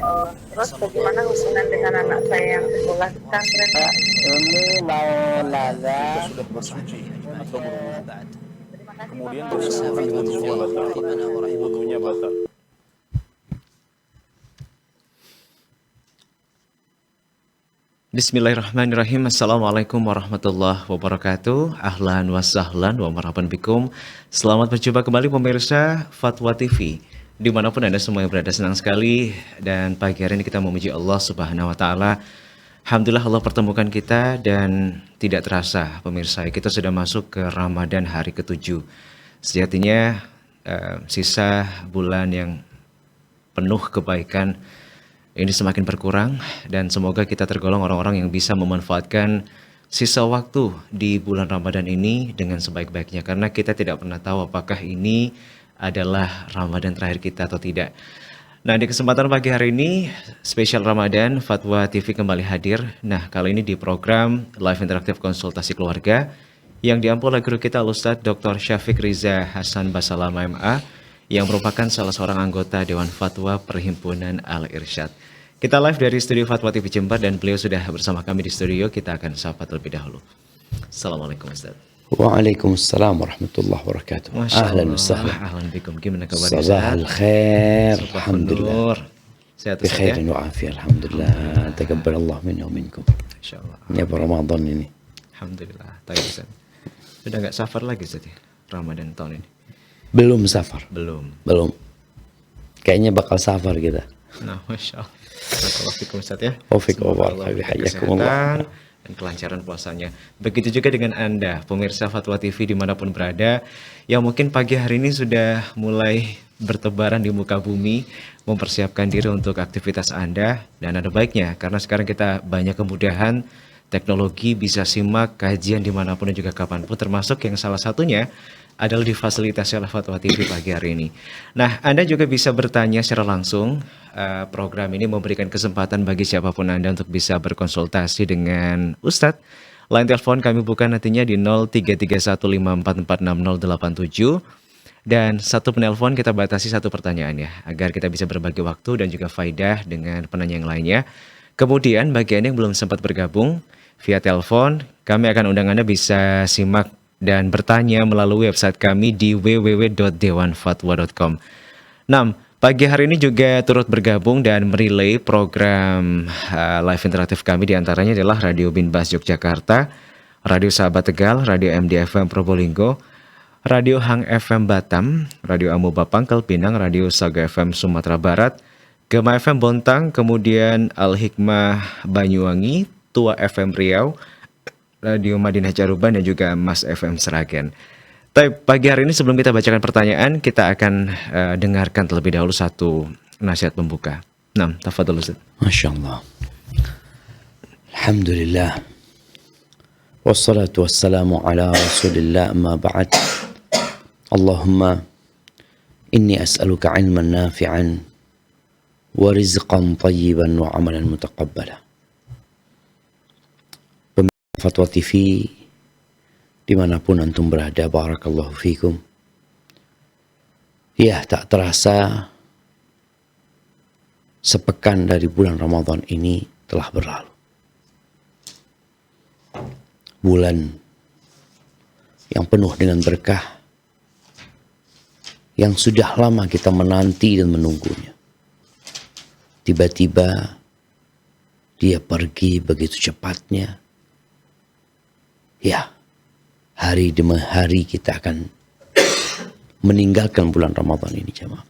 Terus bagaimana hubungan dengan anak saya yang sekolah di pesantren, Pak? Ini mau nanya. Kita sudah bersuci atau berwudu. Terima kasih, Kemudian Bapak. bersihkan wudunya batal. Wudunya batal. Bismillahirrahmanirrahim. Assalamualaikum warahmatullahi wabarakatuh. Ahlan wa sahlan wa marhaban bikum. Selamat berjumpa kembali pemirsa Fatwa TV. Dimanapun Anda semua yang berada, senang sekali. Dan pagi hari ini kita memuji Allah Subhanahu wa Ta'ala. Alhamdulillah Allah pertemukan kita dan tidak terasa pemirsa kita sudah masuk ke Ramadan hari ke-7. Sejatinya sisa bulan yang penuh kebaikan ini semakin berkurang dan semoga kita tergolong orang-orang yang bisa memanfaatkan sisa waktu di bulan Ramadan ini dengan sebaik-baiknya, karena kita tidak pernah tahu apakah ini adalah Ramadan terakhir kita atau tidak. Nah, di kesempatan pagi hari ini spesial Ramadan, Fatwa TV kembali hadir. Nah, kali ini di program live interaktif konsultasi keluarga yang diampu oleh guru kita Ustadz Dr. Syafiq Riza Hasan Basalamah MA, yang merupakan salah seorang anggota Dewan Fatwa Perhimpunan Al-Irsyad. Kita live dari studio Fatwa TV Jember dan beliau sudah bersama kami di studio. Kita akan sapa terlebih dahulu. Assalamualaikum Ustaz. Waalaikumsalam warahmatullahi wabarakatuh. Ahlan wa sahlan. Ahlan bikum. Gimana kabar Ustaz? Sabah al-khair. Alhamdulillah. Sehat Bi Ustaz khairin ya? wa afiyah. Alhamdulillah. Taqabbalallah minna wa minkum. Insyaallah. Ini apa Ramadan ini? Alhamdulillah. Tayyib Ustaz. Sudah enggak safar lagi Ustaz ya? Ramadan tahun ini? Belum safar. Belum. Kayaknya bakal safar kita. Nah, Masya Allah. Barakallahu Ustaz ya. Wafik wa Semoga barak. Allah berikan Hayakumullah. kesehatan dan kelancaran puasanya. Begitu juga dengan Anda, pemirsa Fatwa TV dimanapun berada, yang mungkin pagi hari ini sudah mulai bertebaran di muka bumi, mempersiapkan diri untuk aktivitas Anda. Dan ada baiknya, karena sekarang kita banyak kemudahan, teknologi bisa simak kajian dimanapun dan juga kapanpun, termasuk yang salah satunya adalah difasilitasi oleh Fatwa TV pagi hari ini. Nah, Anda juga bisa bertanya secara langsung. Program ini memberikan kesempatan bagi siapapun Anda untuk bisa berkonsultasi dengan Ustadz. Line telepon kami buka nantinya di 033154466087. Dan satu penelpon kita batasi satu pertanyaan ya, agar kita bisa berbagi waktu dan juga faidah dengan penanya yang lainnya. Kemudian bagi Anda yang belum sempat bergabung via telepon, kami akan undang Anda bisa simak dan bertanya melalui website kami di www.dewanfatwa.com. Nah, pagi hari ini juga turut bergabung dan merelay program live interaktif kami, diantaranya adalah Radio Binbas Yogyakarta, Radio Sahabat Tegal, Radio MDFM Probolinggo, Radio Hang FM Batam, Radio Amoeba Pangkal Pinang, Radio Saga FM Sumatera Barat, Gema FM Bontang, kemudian Al Hikmah Banyuwangi, Tua FM Riau, Radio Madinah Caruban dan juga Mas FM Seragen. Tapi pagi hari ini sebelum kita bacakan pertanyaan, kita akan dengarkan terlebih dahulu satu nasihat pembuka. Nah, tafadhol Ustaz. Masya Allah. Alhamdulillah. Wassalatu wassalamu ala rasulillah amma ba'd. Allahumma inni as'aluka ilman nafi'an wa rizqan tayyiban wa amalan mutaqabbala. Fatwa TV dimanapun antum berada, barakallahu fikum. Ya, tak terasa sepekan dari bulan Ramadan ini telah berlalu. Bulan yang penuh dengan berkah, yang sudah lama kita menanti dan menunggunya. Tiba-tiba dia pergi begitu cepatnya. Ya, hari demi hari kita akan meninggalkan bulan Ramadan ini, jemaah.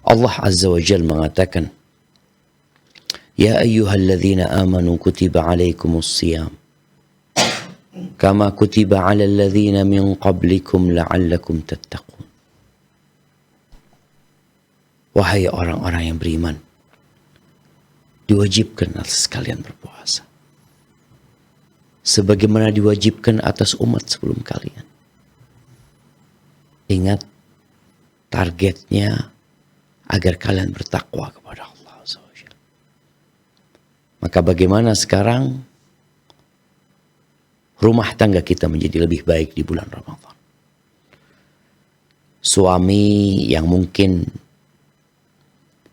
Allah Azza wa Jalla mengatakan, Ya ayyuhalladzina amanu kutiba alaikumus siyam kama kutiba alal ladzina min qablikum la'allakum tattaqun. Wahai orang-orang yang beriman, diwajibkan atas kalian berpuasa sebagaimana diwajibkan atas umat sebelum kalian. Ingat, targetnya agar kalian bertakwa kepada Allah SWT. Maka bagaimana sekarang rumah tangga kita menjadi lebih baik di bulan Ramadan? suami yang mungkin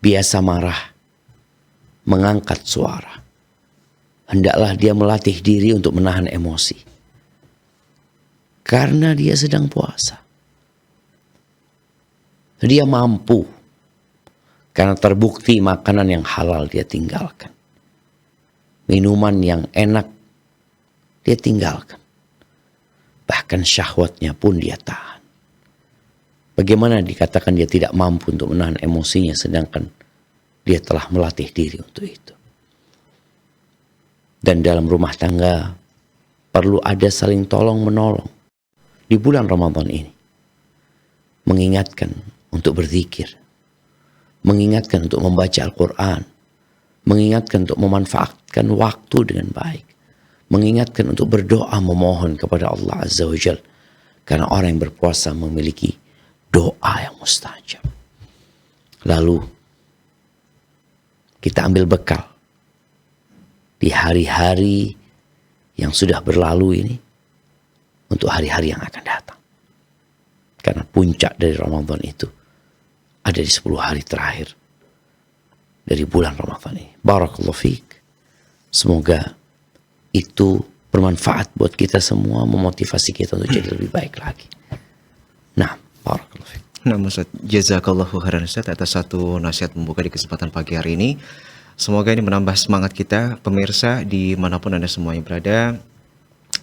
biasa marah, mengangkat suara. Hendaklah dia melatih diri untuk menahan emosi. Karena dia sedang puasa. Dia mampu. Karena terbukti makanan yang halal dia tinggalkan. Minuman yang enak dia tinggalkan. Bahkan syahwatnya pun dia tahan. Bagaimana dikatakan dia tidak mampu untuk menahan emosinya sedangkan dia telah melatih diri untuk itu. Dan dalam rumah tangga perlu ada saling tolong menolong di bulan Ramadan ini. Mengingatkan untuk berzikir, mengingatkan untuk membaca Al-Quran, mengingatkan untuk memanfaatkan waktu dengan baik, mengingatkan untuk berdoa memohon kepada Allah Azza wa Jalla. Karena orang yang berpuasa memiliki doa yang mustajab. Lalu kita ambil bekal di hari-hari yang sudah berlalu ini untuk hari-hari yang akan datang. Karena puncak dari Ramadan itu ada di 10 hari terakhir dari bulan Ramadan ini. Barakallahu fiik. Semoga itu bermanfaat buat kita semua, memotivasi kita untuk jadi lebih baik lagi. Nah, barakallahu fiik. Nah, Ustaz, jazakallahu khairan Ustaz atas satu nasihat membuka di kesempatan pagi hari ini. Semoga ini menambah semangat kita, pemirsa, dimanapun Anda semua yang berada,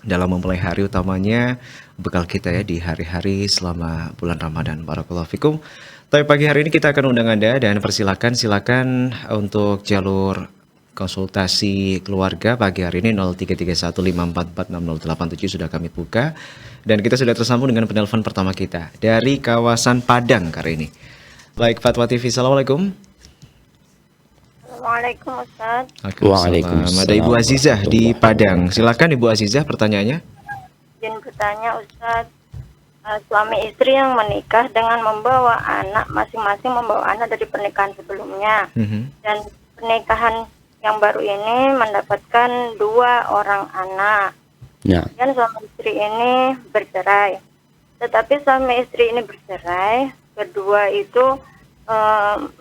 dalam memulai hari utamanya, bekal kita ya di hari-hari selama bulan Ramadan. Barakallahu fikum. Tapi pagi hari ini kita akan undang Anda dan silakan untuk jalur konsultasi keluarga pagi hari ini 0331544608 sudah kami buka. Dan kita sudah tersambung dengan penelpon pertama kita dari kawasan Padang kali ini. Baik, Fatwa TV, Assalamualaikum. Assalamualaikum Ustaz. Waalaikumsalam. Ada Ibu Azizah di Padang. Silakan Ibu Azizah pertanyaannya. Izin bertanya Ustaz, suami istri yang menikah dengan membawa anak, masing-masing membawa anak dari pernikahan sebelumnya. Dan pernikahan yang baru ini mendapatkan 2 orang anak. Ya. Dan suami istri ini bercerai. Tetapi suami istri ini bercerai, kedua itu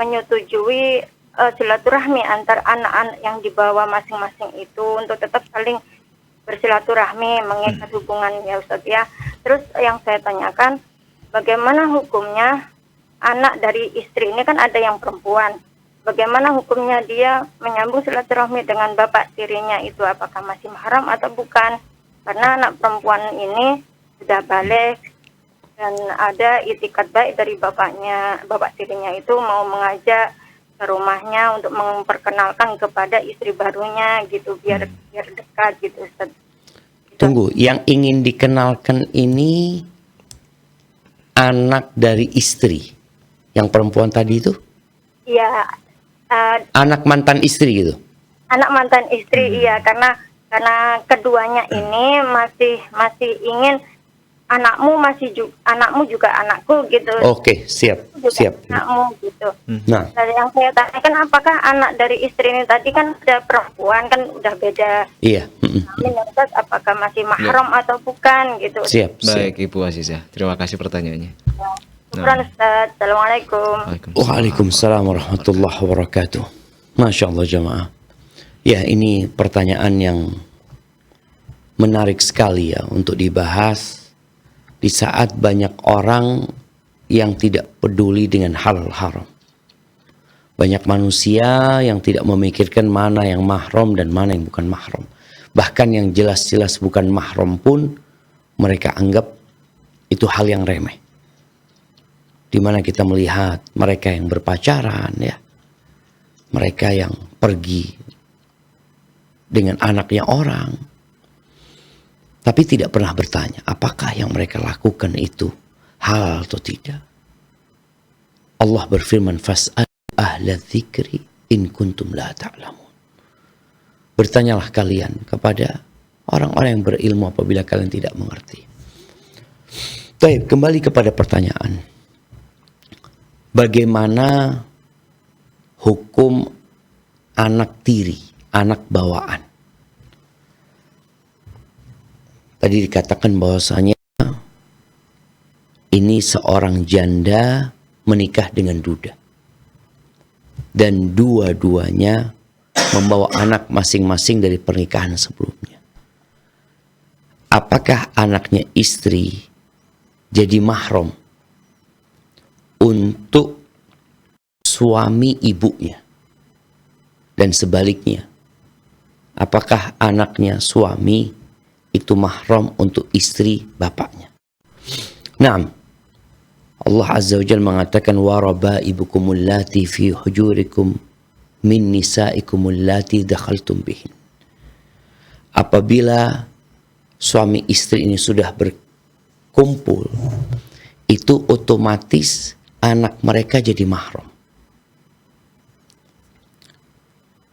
menyetujui silaturahmi antar anak-anak yang dibawa masing-masing itu untuk tetap saling bersilaturahmi, mengikat hubungan ya Ustaz ya. Terus yang saya tanyakan, bagaimana hukumnya anak dari istri ini, kan ada yang perempuan. Bagaimana hukumnya dia menyambung silaturahmi dengan bapak tirinya itu, apakah masih mahram atau bukan? Karena anak perempuan ini sudah balik dan ada itikat baik dari bapaknya, bapak tirinya itu mau mengajak ke rumahnya untuk memperkenalkan kepada istri barunya gitu, biar dekat gitu Ustaz. Tunggu, yang ingin dikenalkan ini anak dari istri yang perempuan tadi itu? Iya, Anak mantan istri gitu? anak mantan istri iya, karena keduanya ini masih ingin anakmu juga anakku gitu. Oke, siap. Anakmu gitu. Nah, Dan yang saya tanyakan, apakah anak dari istri ini tadi kan ada perempuan, kan udah beda. iya. Amin, Ustaz, apakah masih mahram atau bukan gitu. Siap. Baik Ibu Azizah, terima kasih pertanyaannya. Syukran Ustaz. Assalamualaikum. Waalaikumsalam warahmatullahi wabarakatuh. Masya Allah jamaah. Ya, ini pertanyaan yang menarik sekali ya untuk dibahas di saat banyak orang yang tidak peduli dengan halal haram. Banyak manusia yang tidak memikirkan mana yang mahram dan mana yang bukan mahram. Bahkan yang jelas-jelas bukan mahram pun mereka anggap itu hal yang remeh. Di mana kita melihat mereka yang berpacaran ya. Mereka yang pergi dengan anaknya orang. Tapi tidak pernah bertanya apakah yang mereka lakukan itu halal atau tidak. Allah berfirman, fas'al ahla dzikri in kuntum la ta'lamun. Bertanyalah kalian kepada orang-orang yang berilmu apabila kalian tidak mengerti. Baik, kembali kepada pertanyaan. Bagaimana hukum anak tiri, anak bawaan? Tadi dikatakan bahwasanya ini seorang janda menikah dengan duda. Dan dua-duanya membawa anak masing-masing dari pernikahan sebelumnya. Apakah anaknya istri jadi mahram untuk suami ibunya? Dan sebaliknya, apakah anaknya suami itu mahram untuk istri bapaknya? Naam. Allah Azza wa Jalla mengatakan warabaibukumul lati fi hujurikum min nisaikumul lati dakhaltum bihin. Apabila suami istri ini sudah berkumpul, itu otomatis anak mereka jadi mahram.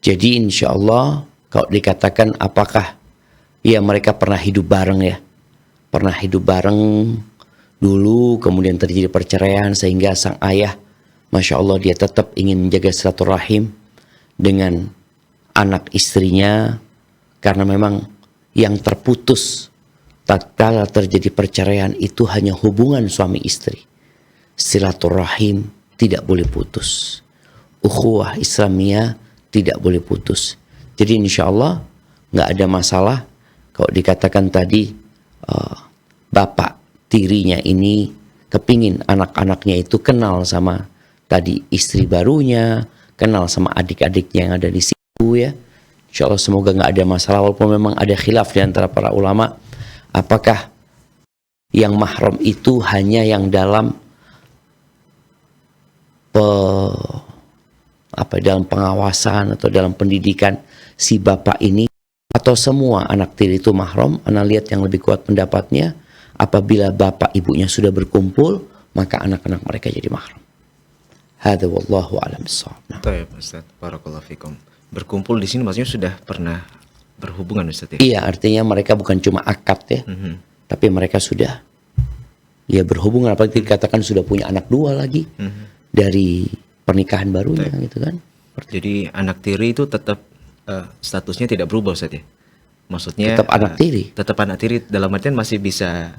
Jadi insya Allah kalau dikatakan apakah ya mereka pernah hidup bareng ya, pernah hidup bareng dulu, kemudian terjadi perceraian sehingga sang ayah, Masya Allah, dia tetap ingin menjaga silaturahim dengan anak istrinya, karena memang yang terputus tatkala terjadi perceraian itu hanya hubungan suami istri. Silaturahim tidak boleh putus, ukhuwah Islamiyah tidak boleh putus. Jadi insya Allah nggak ada masalah kalau dikatakan tadi bapak tirinya ini kepingin anak-anaknya itu kenal sama tadi istri barunya, kenal sama adik-adiknya yang ada di situ ya. Insya Allah semoga nggak ada masalah, walaupun memang ada khilaf di antara para ulama. Apakah yang mahram itu hanya yang dalam dalam pengawasan atau dalam pendidikan si bapak ini, atau semua anak tiri itu mahram? Ana lihat yang lebih kuat pendapatnya, apabila bapak ibunya sudah berkumpul, maka anak-anak mereka jadi mahram. Hadza wallahu a'lam bissawab. Baik, Ustaz. Barakallahu fikum. Berkumpul di sini maksudnya sudah pernah berhubungan, Ustaz ya? Iya, artinya mereka bukan cuma akad ya, tapi mereka sudah ya berhubungan, apalagi dikatakan sudah punya anak dua lagi dari pernikahan barunya gitu kan. Jadi anak tiri itu tetap statusnya tidak berubah, Ustaz ya? Maksudnya Tetap anak tiri. Tetap anak tiri dalam artian masih bisa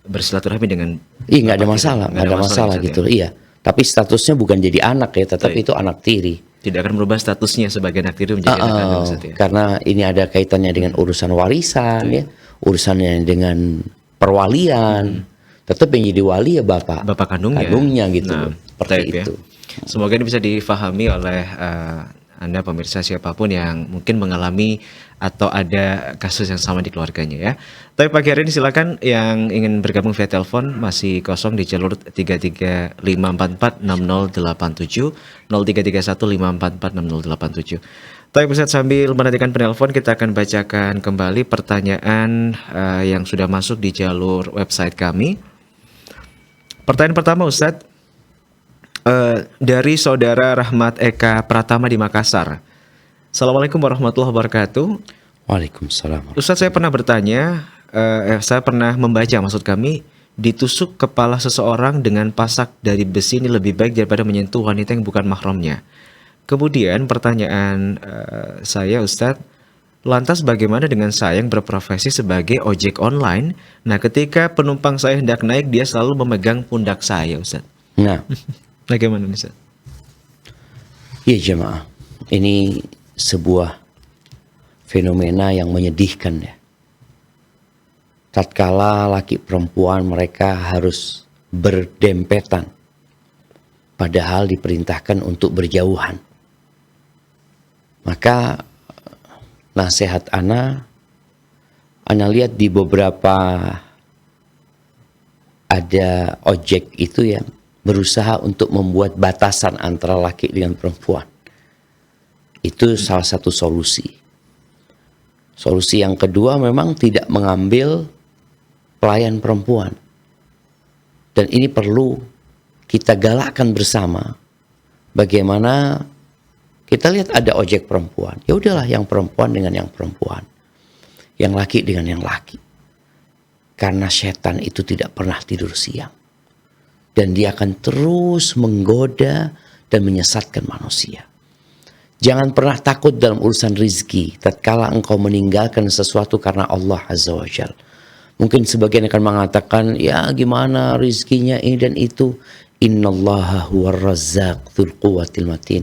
bersilaturahmi dengan. Iya, nggak ada bapak masalah, tiri. nggak ada masalah Ustaz, gitu. ya? Iya, tapi statusnya bukan jadi anak ya, tetap Baik. itu anak tiri. Tidak akan merubah statusnya sebagai anak tiri menjadi anak kandung, Ustaz ya? Karena ini ada kaitannya dengan urusan warisan ya, urusannya dengan perwalian. Tetap yang jadi wali ya bapak kandungnya gitu. Nah, Seperti baik ya. itu. Semoga ini bisa difahami oleh Anda pemirsa siapapun yang mungkin mengalami atau ada kasus yang sama di keluarganya ya. Tapi pagi hari ini silakan yang ingin bergabung via telepon masih kosong di jalur 335446087 0331544687. Tapi Ustaz, sambil menantikan penelpon, kita akan bacakan kembali pertanyaan yang sudah masuk di jalur website kami. Pertanyaan pertama, Ustaz, dari saudara Rahmat Eka Pratama di Makassar. Assalamualaikum warahmatullahi wabarakatuh. Waalaikumsalam. Ustaz, saya pernah bertanya, saya pernah membaca, maksud kami, ditusuk kepala seseorang dengan pasak dari besi ini lebih baik daripada menyentuh wanita yang bukan mahramnya. Kemudian pertanyaan saya, Ustaz, lantas bagaimana dengan saya yang berprofesi sebagai ojek online? Nah, ketika penumpang saya hendak naik, dia selalu memegang pundak saya, Ustaz. Nah, Bagaimana, Ustaz? ya jemaah, ini sebuah fenomena yang menyedihkan ya. Tatkala laki perempuan mereka harus berdempetan, padahal diperintahkan untuk berjauhan. Maka nasihat ana lihat di beberapa ada ojek itu yang berusaha untuk membuat batasan antara laki dengan perempuan. Itu salah satu solusi. Solusi yang kedua memang tidak mengambil pelayan perempuan. Dan ini perlu kita galakkan bersama. Bagaimana kita lihat ada ojek perempuan. Ya udahlah, yang perempuan dengan yang perempuan. Yang laki dengan yang laki. Karena setan itu tidak pernah tidur siang. Dan dia akan terus menggoda dan menyesatkan manusia. Jangan pernah takut dalam urusan rizki tatkala engkau meninggalkan sesuatu karena Allah Azza wa Jalla. Mungkin sebagian akan mengatakan, ya gimana rizkinya ini dan itu. Innallaha huwar razzaq dzul quwwatil matin.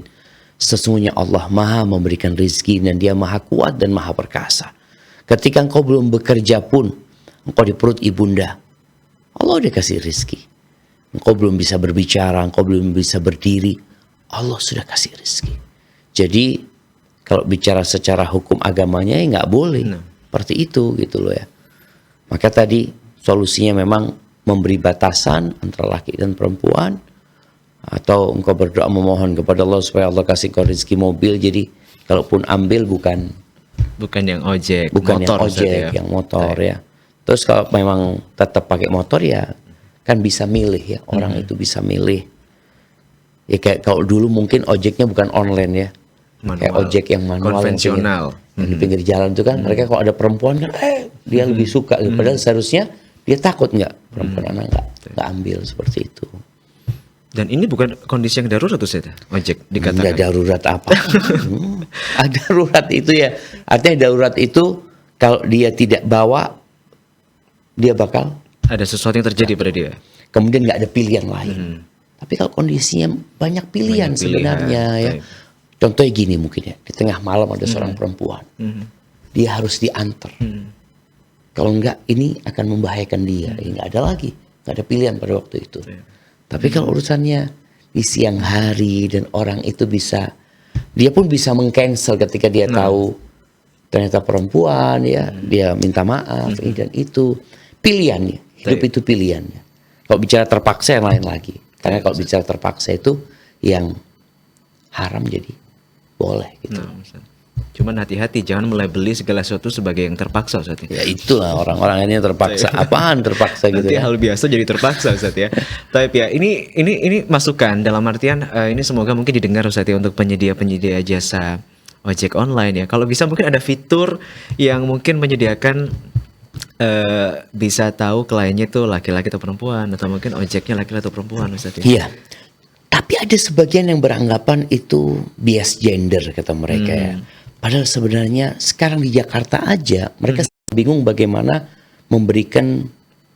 Sesungguhnya Allah maha memberikan rizki dan dia maha kuat dan maha perkasa. Ketika engkau belum bekerja pun, engkau di perut ibunda, Allah udah kasih rizki. Engkau belum bisa berbicara, engkau belum bisa berdiri, Allah sudah kasih rizki. Jadi kalau bicara secara hukum agamanya ya nggak boleh seperti itu gitu loh ya. Maka tadi solusinya memang memberi batasan antara laki dan perempuan, atau engkau berdoa memohon kepada Allah supaya Allah kasih kau rezeki mobil. Jadi kalaupun ambil bukan yang ojek, yang motor, ojek, Ustaz, ya. yang motor ya. Terus kalau memang tetap pakai motor ya kan bisa milih ya, orang itu bisa milih. Ya kayak kalau dulu mungkin ojeknya bukan online ya. Kayak Manual, ojek yang manual konvensional. yang di pinggir jalan itu kan mereka kalau ada perempuan kan dia lebih suka gitu. Padahal seharusnya dia takut nggak perempuan anak nggak ambil seperti itu. Dan ini bukan kondisi yang darurat tuh saya, ojek dikatakan. Nggak darurat apa? Ada darurat itu ya. Artinya darurat itu kalau dia tidak bawa dia bakal Ada sesuatu yang terjadi pada dia. kemudian nggak ada pilihan lain. Tapi kalau kondisinya banyak pilihan Banyak pilihan, sebenarnya ya. baik. Contohnya gini mungkin ya, di tengah malam ada seorang perempuan, dia harus diantar. Kalau enggak ini akan membahayakan dia. Ya, nggak ada lagi, nggak ada pilihan pada waktu itu. Tapi kalau urusannya di siang hari dan orang itu bisa, dia pun bisa meng-cancel ketika dia tahu ternyata perempuan ya, dia minta maaf ini dan itu. Pilihannya, hidup itu pilihannya. Kalau bicara terpaksa yang lain lagi. Karena kalau bicara terpaksa itu yang haram jadi boleh gitu. Nah, Ustaz. Cuman hati-hati jangan melabeli segala sesuatu sebagai yang terpaksa, Ustaz. Ya itulah orang-orang ini terpaksa. Apaan terpaksa gitu Nanti ya. hal biasa jadi terpaksa, Ustaz ya. Tapi ya ini masukan dalam artian ini semoga mungkin didengar, Ustaz ya, untuk penyedia-penyedia jasa ojek online ya. Kalau bisa mungkin ada fitur yang mungkin menyediakan bisa tahu kliennya itu laki-laki atau perempuan, atau mungkin ojeknya laki-laki atau perempuan, Ustaz ya. Iya. Tapi ada sebagian yang beranggapan itu bias gender kata mereka ya. Padahal sebenarnya sekarang di Jakarta aja mereka bingung bagaimana memberikan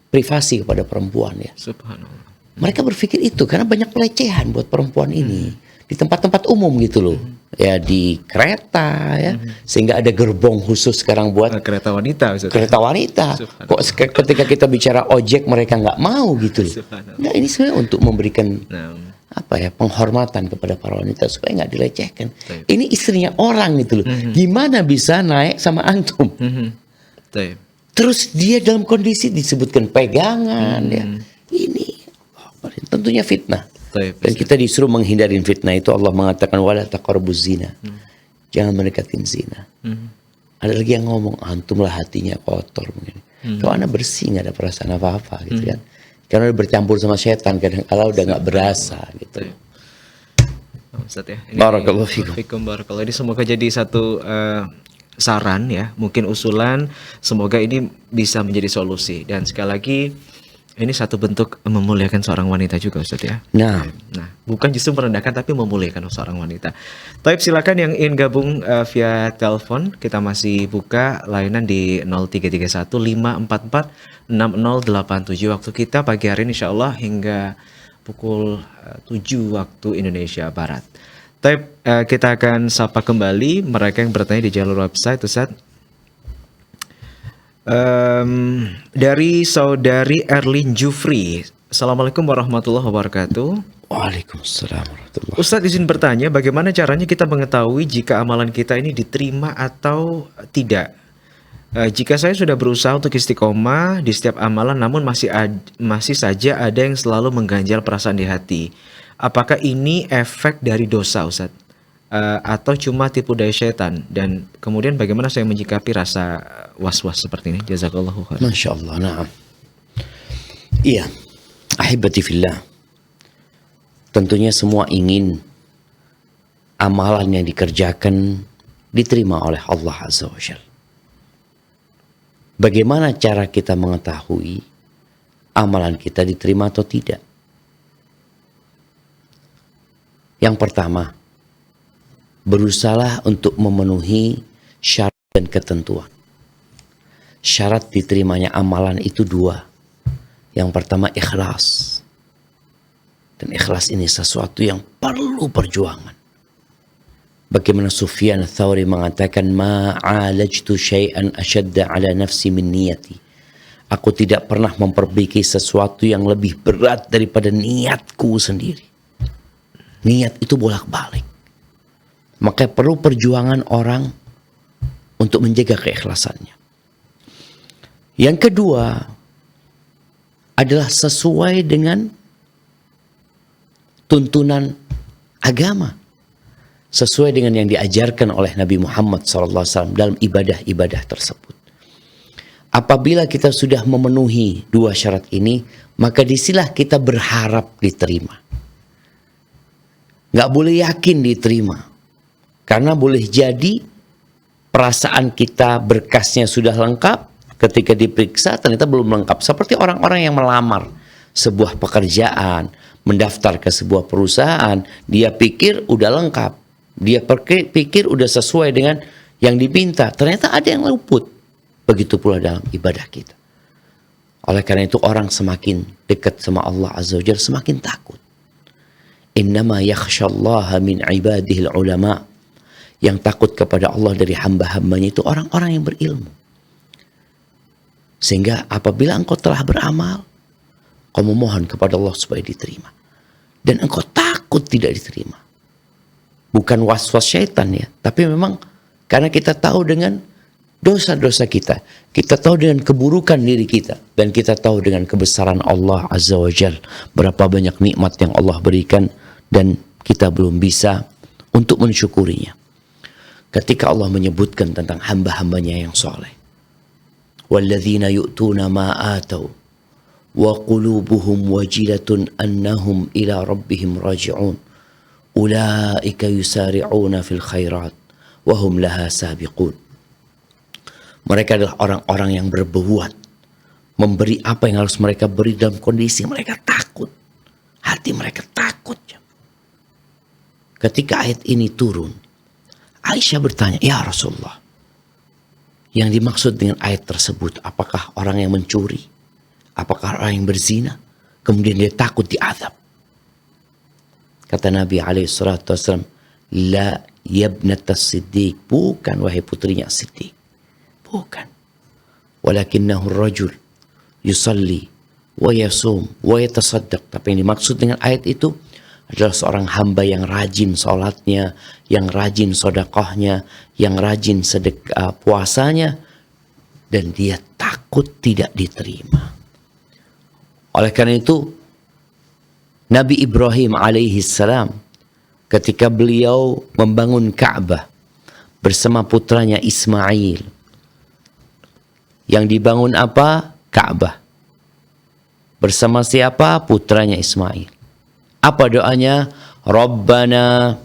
privasi kepada perempuan ya. Subhanallah. Mereka berpikir itu karena banyak pelecehan buat perempuan ini di tempat-tempat umum gitu loh. Ya di kereta ya, sehingga ada gerbong khusus sekarang buat Kereta wanita, Ustaz. kereta wanita. Subhanallah. Kok ketika kita bicara ojek mereka nggak mau gitu loh. Subhanallah. Nah ini sebenarnya untuk memberikan Nah, apa ya, penghormatan kepada para wanita supaya nggak dilecehkan. Baik. Ini istrinya orang gitu loh. Gimana bisa naik sama antum? Baik. Terus dia dalam kondisi disebutkan pegangan ya. Ini tentunya fitnah. Baik. Dan kita disuruh menghindari fitnah itu. Allah mengatakan wala taqrabuz zina. Jangan mendekatin zina. Ada lagi yang ngomong antumlah hatinya kotor mungkin. Kalau anda bersih nggak ada perasaan apa-apa gitu kan. Karena udah bercampur sama setan kadang kala udah nggak berasa gitu. Baik. Oh, Ustaz ya. Barakallahu fikum. Barakallahu. Ini semoga jadi satu saran ya, mungkin usulan, semoga ini bisa menjadi solusi. Dan sekali lagi ini satu bentuk memuliakan seorang wanita juga, Ustaz ya. Nah, Bukan justru merendahkan tapi memuliakan seorang wanita. Taib, silakan yang ingin gabung via telepon, kita masih buka layanan di 0331 544 6087. Waktu kita pagi hari ini insyaallah hingga pukul 7 waktu Indonesia Barat. Taib, kita akan sapa kembali mereka yang bertanya di jalur website, Ustaz. Dari saudari Erlin Jufri. Assalamualaikum warahmatullahi wabarakatuh. waalaikumsalam warahmatullahi. Ustadz izin bertanya, bagaimana caranya kita mengetahui jika amalan kita ini diterima atau tidak? Jika saya sudah berusaha untuk istiqomah di setiap amalan, namun masih saja ada yang selalu mengganjal perasaan di hati. Apakah ini efek dari dosa, Ustadz? Atau cuma tipu daya setan? Dan kemudian bagaimana saya menyikapi rasa was-was seperti ini? Jazakallahu khair. Masya Allah, nah. Iya, ahibati fillah. Tentunya semua ingin amalan yang dikerjakan diterima oleh Allah Azza wa Jalla. Bagaimana cara kita mengetahui amalan kita diterima atau tidak? Yang pertama, berusahalah untuk memenuhi syarat dan ketentuan. syarat diterimanya amalan itu dua. Yang pertama ikhlas. Dan ikhlas ini sesuatu yang perlu perjuangan. Bagaimana Sufyan Ats-Tsauri mengatakan, ma'alajtu syai'an asyadda ala nafsi min niyati. Aku tidak pernah memperbaiki sesuatu yang lebih berat daripada niatku sendiri. Niat itu bolak-balik. Maka perlu perjuangan orang untuk menjaga keikhlasannya. Yang kedua adalah sesuai dengan tuntunan agama. Sesuai dengan yang diajarkan oleh Nabi Muhammad SAW dalam ibadah-ibadah tersebut. Apabila kita sudah memenuhi dua syarat ini, maka disinilah kita berharap diterima. Nggak boleh yakin diterima. Karena boleh jadi perasaan kita berkasnya sudah lengkap, ketika diperiksa ternyata belum lengkap. Seperti orang-orang yang melamar sebuah pekerjaan, mendaftar ke sebuah perusahaan, dia pikir udah lengkap. Dia pikir udah sesuai dengan yang dipinta. Ternyata ada yang luput. Begitu pula dalam ibadah kita. Oleh karena itu orang semakin dekat sama Allah Azza wa Jalla semakin takut. Innama yakhshallaha min ibadihil ulama. Yang takut kepada Allah dari hamba-hambanya itu orang-orang yang berilmu. Sehingga apabila engkau telah beramal, kau memohon kepada Allah supaya diterima. Dan engkau takut tidak diterima. Bukan was-was syaitan ya, tapi memang karena kita tahu dengan dosa-dosa kita, kita tahu dengan keburukan diri kita, dan kita tahu dengan kebesaran Allah Azza wa Jal, berapa banyak nikmat yang Allah berikan dan kita belum bisa untuk mensyukurinya. Ketika Allah menyebutkan tentang hamba-hambanya yang soleh, walladzina yu'tuna ma atau wa qulubuhum wajilatun annahum ila rabbihim raji'un ulaika yusari'una fil khairat wa hum laha sabiqun. Mereka adalah orang-orang yang berbuat, memberi apa yang harus mereka beri dalam kondisi mereka takut. Hati mereka takut. Ketika ayat ini turun, Aisyah bertanya, ya Rasulullah, yang dimaksud dengan ayat tersebut, apakah orang yang mencuri? Apakah orang yang berzina? Kemudian dia takut diazab. Kata Nabi SAW, la yabnatas siddiq, bukan wahai putrinya Siddiq. Bukan. Walakinnahu rajul yusalli wa yasum wa yatasaddaq. Tapi yang dimaksud dengan ayat itu adalah seorang hamba yang rajin sholatnya, yang rajin sedekahnya, yang rajin puasanya, dan dia takut tidak diterima. Oleh karena itu, Nabi Ibrahim alaihi salam ketika beliau membangun Ka'bah bersama putranya Ismail. Yang dibangun apa? Ka'bah. Bersama siapa? Putranya Ismail. Apa doanya? Rabbana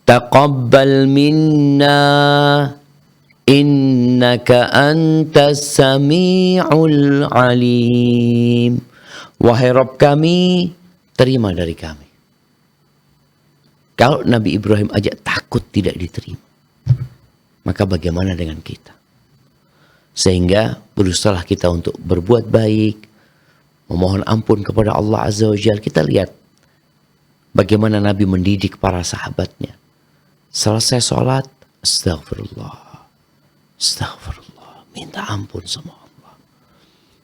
taqabbal minna innaka antas sami'ul alim. Wahai Rabb kami, terima dari kami. Kalau Nabi Ibrahim aja takut tidak diterima, maka bagaimana dengan kita? Sehingga berusaha kita untuk berbuat baik, memohon ampun kepada Allah Azza wa Jalla. Kita lihat bagaimana Nabi mendidik para sahabatnya. Selesai sholat, astagfirullah, astagfirullah, minta ampun sama Allah.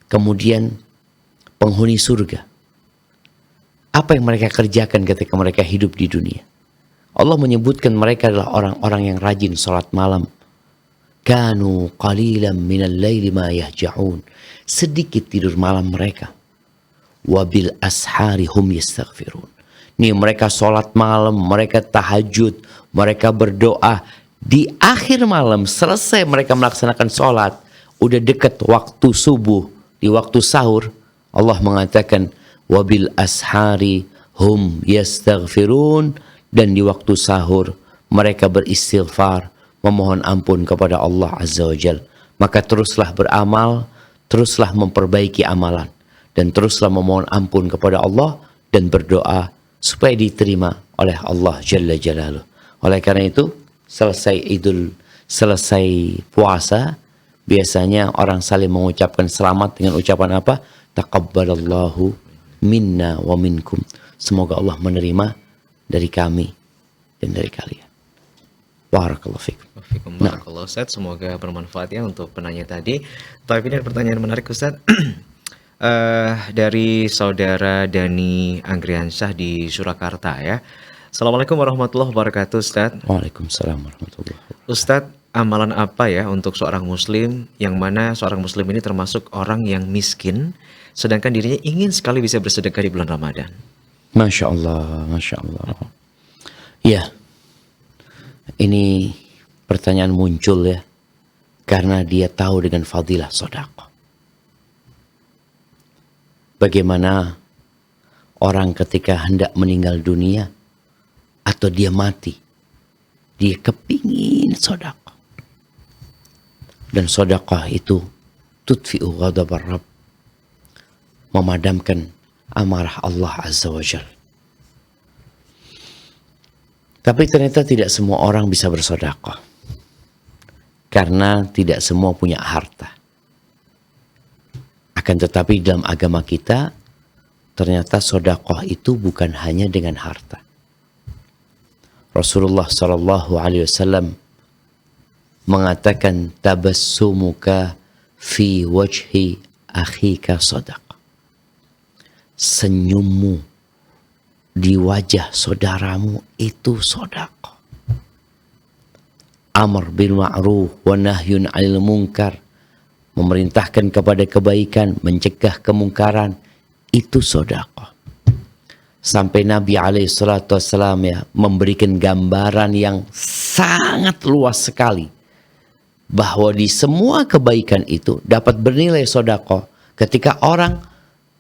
Kemudian penghuni surga, apa yang mereka kerjakan ketika mereka hidup di dunia? Allah menyebutkan mereka adalah orang-orang yang rajin sholat malam. Kanu qalilan minal laili ma yahja'un. Sedikit tidur malam mereka. Wabil ashari hum yastaghfirun. Nih mereka sholat malam, mereka tahajud, mereka berdoa. Di akhir malam selesai mereka melaksanakan sholat, udah dekat waktu subuh, di waktu sahur, Allah mengatakan wabil ashari hum yastaghfirun, dan di waktu sahur mereka beristighfar, memohon ampun kepada Allah Azza wa Jal. Maka teruslah beramal, teruslah memperbaiki amalan, dan teruslah memohon ampun kepada Allah dan berdoa supaya diterima oleh Allah Jalla Jalaluh. Oleh karena itu, selesai puasa, biasanya orang saling mengucapkan selamat dengan ucapan apa? Taqabbalallahu minna wa minkum. Semoga Allah menerima dari kami dan dari kalian. Barakallahu fikum. Barakallahu Ustaz, semoga bermanfaat ya untuk penanya tadi. Tapi ini ada pertanyaan menarik Ustaz. Dari saudara Dani Anggriansyah di Surakarta ya. Assalamualaikum warahmatullahi wabarakatuh Ustaz. Waalaikumsalam warahmatullahi wabarakatuh. Ustadz, amalan apa ya untuk seorang muslim yang mana seorang muslim ini termasuk orang yang miskin sedangkan dirinya ingin sekali bisa bersedekah di bulan Ramadan? Masya Allah, Masya Allah. Ya, ini pertanyaan muncul ya, karena dia tahu dengan fadilah sedekah. Bagaimana orang ketika hendak meninggal dunia atau dia mati, dia kepingin sedekah. Dan sedekah itu tudfi'u ghadabar Rabb, memadamkan amarah Allah Azza wa Jalla. Tapi ternyata tidak semua orang bisa bersedekah, karena tidak semua punya harta. Akan tetapi dalam agama kita, ternyata sedekah itu bukan hanya dengan harta. Rasulullah Sallallahu Alaihi Wasallam mengatakan, tabassumuka fi wajhi akhika sadaqah. Senyummu di wajah saudaramu itu sedekah. Amr bil ma'ruf wa nahyun 'anil munkar, memerintahkan kepada kebaikan, mencegah kemungkaran, itu sedekah. Sampai Nabi SAW ya memberikan gambaran yang sangat luas sekali, bahwa di semua kebaikan itu dapat bernilai sedekah ketika orang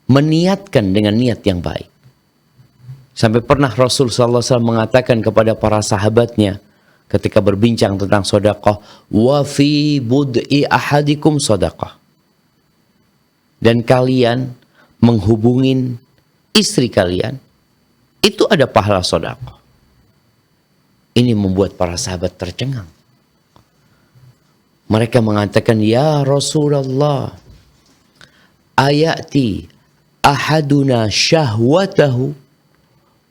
meniatkan dengan niat yang baik. Sampai pernah Rasul SAW mengatakan kepada para sahabatnya ketika berbincang tentang sedekah, wa fi bud'i ahadikum sedekah. Dan kalian menghubungin istri kalian, itu ada pahala sedekah. Ini membuat para sahabat tercengang. Mereka mengatakan, ya Rasulullah, ayati ahaduna syahwatahu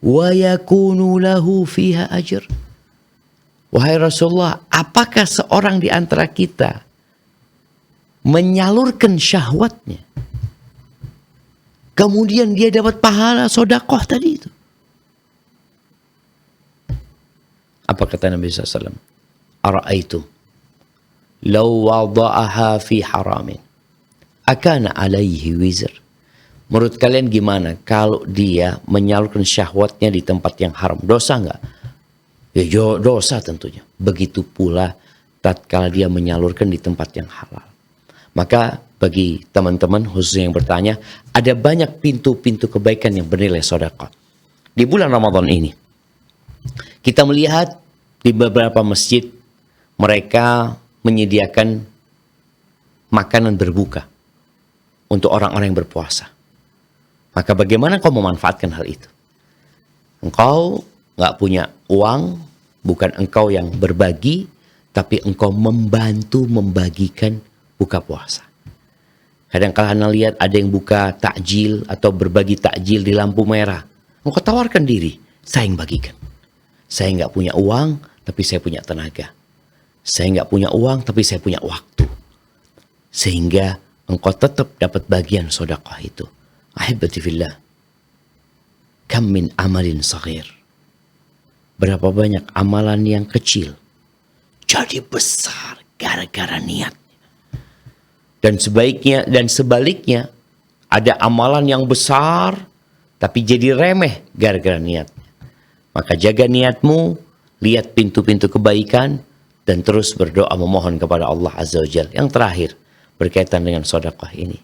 wa yakunu lahu fiha ajr. Wahai Rasulullah, apakah seorang di antara kita menyalurkan syahwatnya, kemudian dia dapat pahala sedekah tadi itu? Apa kata Nabi SAW? Ara'aitum law wada'aha fi haramin akana alaihi wizr. Menurut kalian gimana kalau dia menyalurkan syahwatnya di tempat yang haram? Dosa enggak? Ya dosa tentunya. Begitu pula tatkala dia menyalurkan di tempat yang halal. Maka bagi teman-teman khususnya yang bertanya, ada banyak pintu-pintu kebaikan yang bernilai sedekah. Di bulan Ramadan ini, kita melihat di beberapa masjid mereka menyediakan makanan berbuka untuk orang-orang yang berpuasa. Maka bagaimana kau memanfaatkan hal itu? Engkau nggak punya uang, bukan engkau yang berbagi, tapi engkau membantu membagikan buka puasa. Kadang-kala Anda lihat ada yang buka takjil atau berbagi takjil di lampu merah. Engkau tawarkan diri, saya yang bagikan. Saya nggak punya uang, tapi saya punya tenaga. Saya nggak punya uang, tapi saya punya waktu. Sehingga engkau tetap dapat bagian sedekah itu. Ahibati fillah, kam min amalin saghir. Berapa banyak amalan yang kecil jadi besar gara-gara niat. Dan sebaliknya ada amalan yang besar tapi jadi remeh gara-gara niatnya. Maka jaga niatmu, lihat pintu-pintu kebaikan, dan terus berdoa memohon kepada Allah Azza wa Jalla. Yang terakhir berkaitan dengan sedekah ini.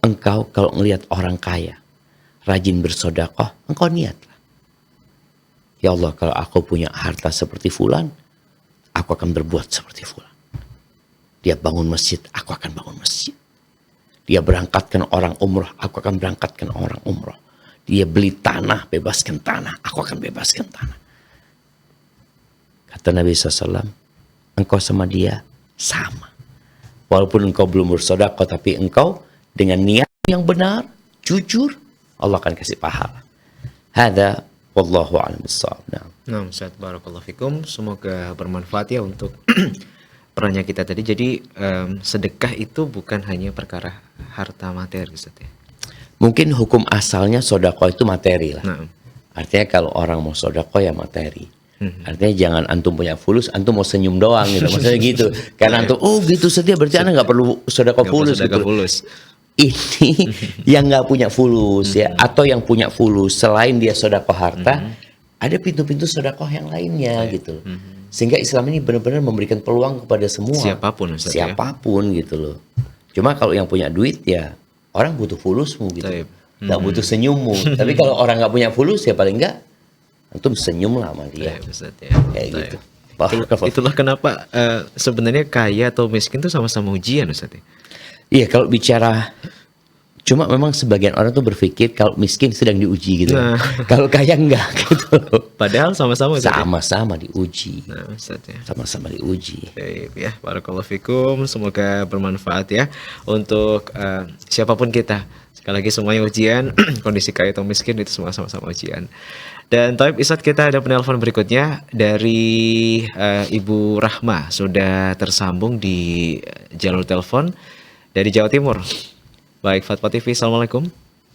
Engkau kalau melihat orang kaya rajin bersedekah, engkau niatlah. Ya Allah, kalau aku punya harta seperti fulan, aku akan berbuat seperti fulan. Dia bangun masjid, aku akan bangun masjid. Dia berangkatkan orang umroh, aku akan berangkatkan orang umroh. Dia beli tanah, bebaskan tanah, aku akan bebaskan tanah. Kata Nabi SAW, engkau sama dia sama. Walaupun engkau belum bersedekah, tapi engkau dengan niat yang benar, jujur, Allah akan kasih pahala. Hada wallahu a'lam bissawab. Nah. Nah, Ustaz, barakallahu fikum. Semoga bermanfaat ya untuk perannya kita tadi. Jadi sedekah itu bukan hanya perkara harta materi, Ustaz ya. Mungkin hukum asalnya sedekah itu materi lah. Nah, Artinya kalau orang mau sedekah ya materi. Artinya jangan antum punya fulus, antum mau senyum doang gitu. Maksudnya gitu. Karena antum, oh gitu setia, berarti anda nggak perlu sedekah nggak perlu fulus sedekah gitu. fulus. Ini yang nggak punya fulus ya, atau yang punya fulus selain dia sedekah harta, ada pintu-pintu sedekah yang lainnya gitu. Sehingga Islam ini benar-benar memberikan peluang kepada semua. Siapapun, Ustaz, ya. Siapapun gitu loh. Cuma kalau yang punya duit ya orang butuh fulusmu gitu. Taib. Nggak butuh senyummu. Tapi kalau orang nggak punya fulus ya paling nggak antum senyum lah sama dia. Ya, Ustaz ya. Kayak Taib. gitu. Barakallahu. Itulah kenapa sebenarnya kaya atau miskin itu sama-sama ujian, Ustaz ya. Iya, kalau bicara, cuma memang sebagian orang tuh berpikir kalau miskin sedang diuji gitu. Nah. Kalau kaya enggak gitu loh. Padahal sama-sama, Ustaz ya. Sama-sama diuji. Nah, Ustaz ya. Sama-sama diuji. Baik ya, barakallahu fikum. Semoga bermanfaat ya untuk siapapun kita. Sekali lagi semuanya ujian, kondisi kaya atau miskin itu semua sama-sama ujian. Dan Taib Ustaz, kita ada penelpon berikutnya dari Ibu Rahma, sudah tersambung di jalur telepon dari Jawa Timur. Baik, Fatwa TV, Assalamualaikum.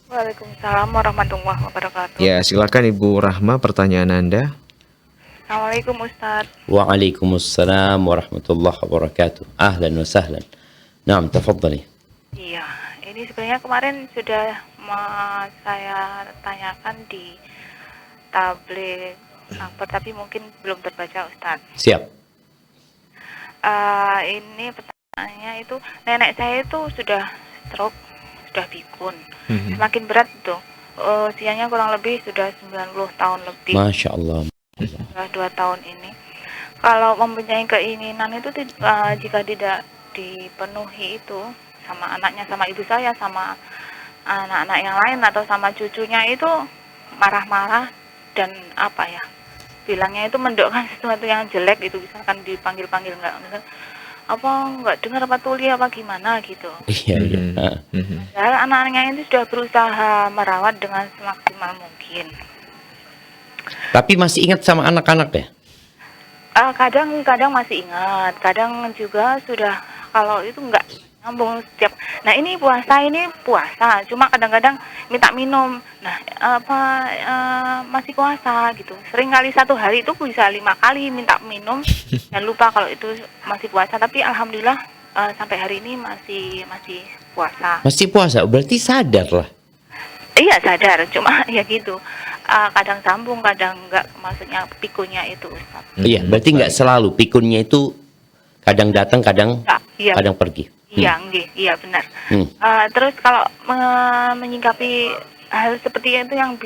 Waalaikumsalam warahmatullahi wabarakatuh. Ya, silakan Ibu Rahma, pertanyaan Anda. Assalamualaikum Ustadz. Waalaikumsalam warahmatullahi wabarakatuh. Ahlan wa sahlan. Naam, tafadhali. Iya, ini sebenarnya kemarin sudah saya tanyakan di tabligh apa, tapi mungkin belum terbaca Ustadz. Siap. Ini pertanyaannya itu, nenek saya itu sudah stroke, sudah pikun. Semakin berat itu. Usianya kurang lebih sudah 90 tahun lebih. Masya Allah. Sudah 2 tahun ini. Kalau mempunyai keinginan itu jika tidak dipenuhi itu sama anaknya, sama ibu saya, sama anak-anak yang lain atau sama cucunya itu marah-marah dan apa ya, bilangnya itu mendoakan sesuatu yang jelek itu, misalkan dipanggil-panggil nggak dengar apa tuli apa gimana gitu. Iya, iya. Padahal anak-anaknya itu sudah berusaha merawat dengan semaksimal mungkin. Tapi masih ingat sama anak-anak ya? Kadang-kadang masih ingat, kadang juga sudah kalau itu nggak nyambung setiap. Nah ini puasa, cuma kadang-kadang minta minum. Nah masih puasa gitu. Sering kali satu hari itu bisa 5 kali minta minum dan lupa kalau itu masih puasa. Tapi alhamdulillah sampai hari ini masih puasa. Masih puasa, berarti sadar lah. Iya sadar, cuma ya gitu. Kadang sambung, kadang enggak, maksudnya pikunya itu Ustaz. Iya, berarti nggak selalu. Pikunnya itu kadang datang, kadang Iya. kadang pergi. Iya, iya benar. Terus kalau menyikapi hal seperti itu yang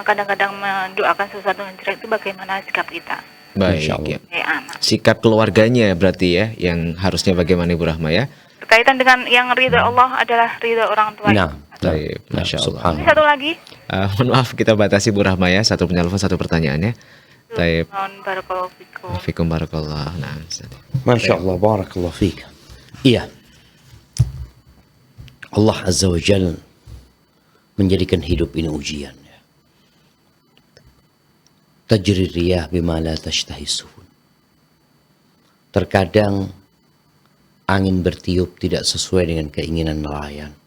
kadang-kadang mendoakan sesuatu yang jelek itu, bagaimana sikap kita? Baik Insya Allah. ya. Kayak anak. Sikap keluarganya berarti ya, yang harusnya bagaimana Ibu Rahma ya? Berkaitan dengan yang ridha Allah adalah ridha orang tua. Nah, Baik, Masya Allah. Ini subhanallah. satu lagi. Mohon maaf, kita batasi Bu Rahma ya, satu penelpon satu pertanyaannya. Taib. Barakallahu fikum. Fikum barakallah. Nah, Ustaz. Masya Allah, barakallahu fiik. Iya. Allah Azza wa Jal menjadikan hidup ini ujian. Tajri riyah bima la tashtahi sufun. Terkadang angin bertiup tidak sesuai dengan keinginan nelayan.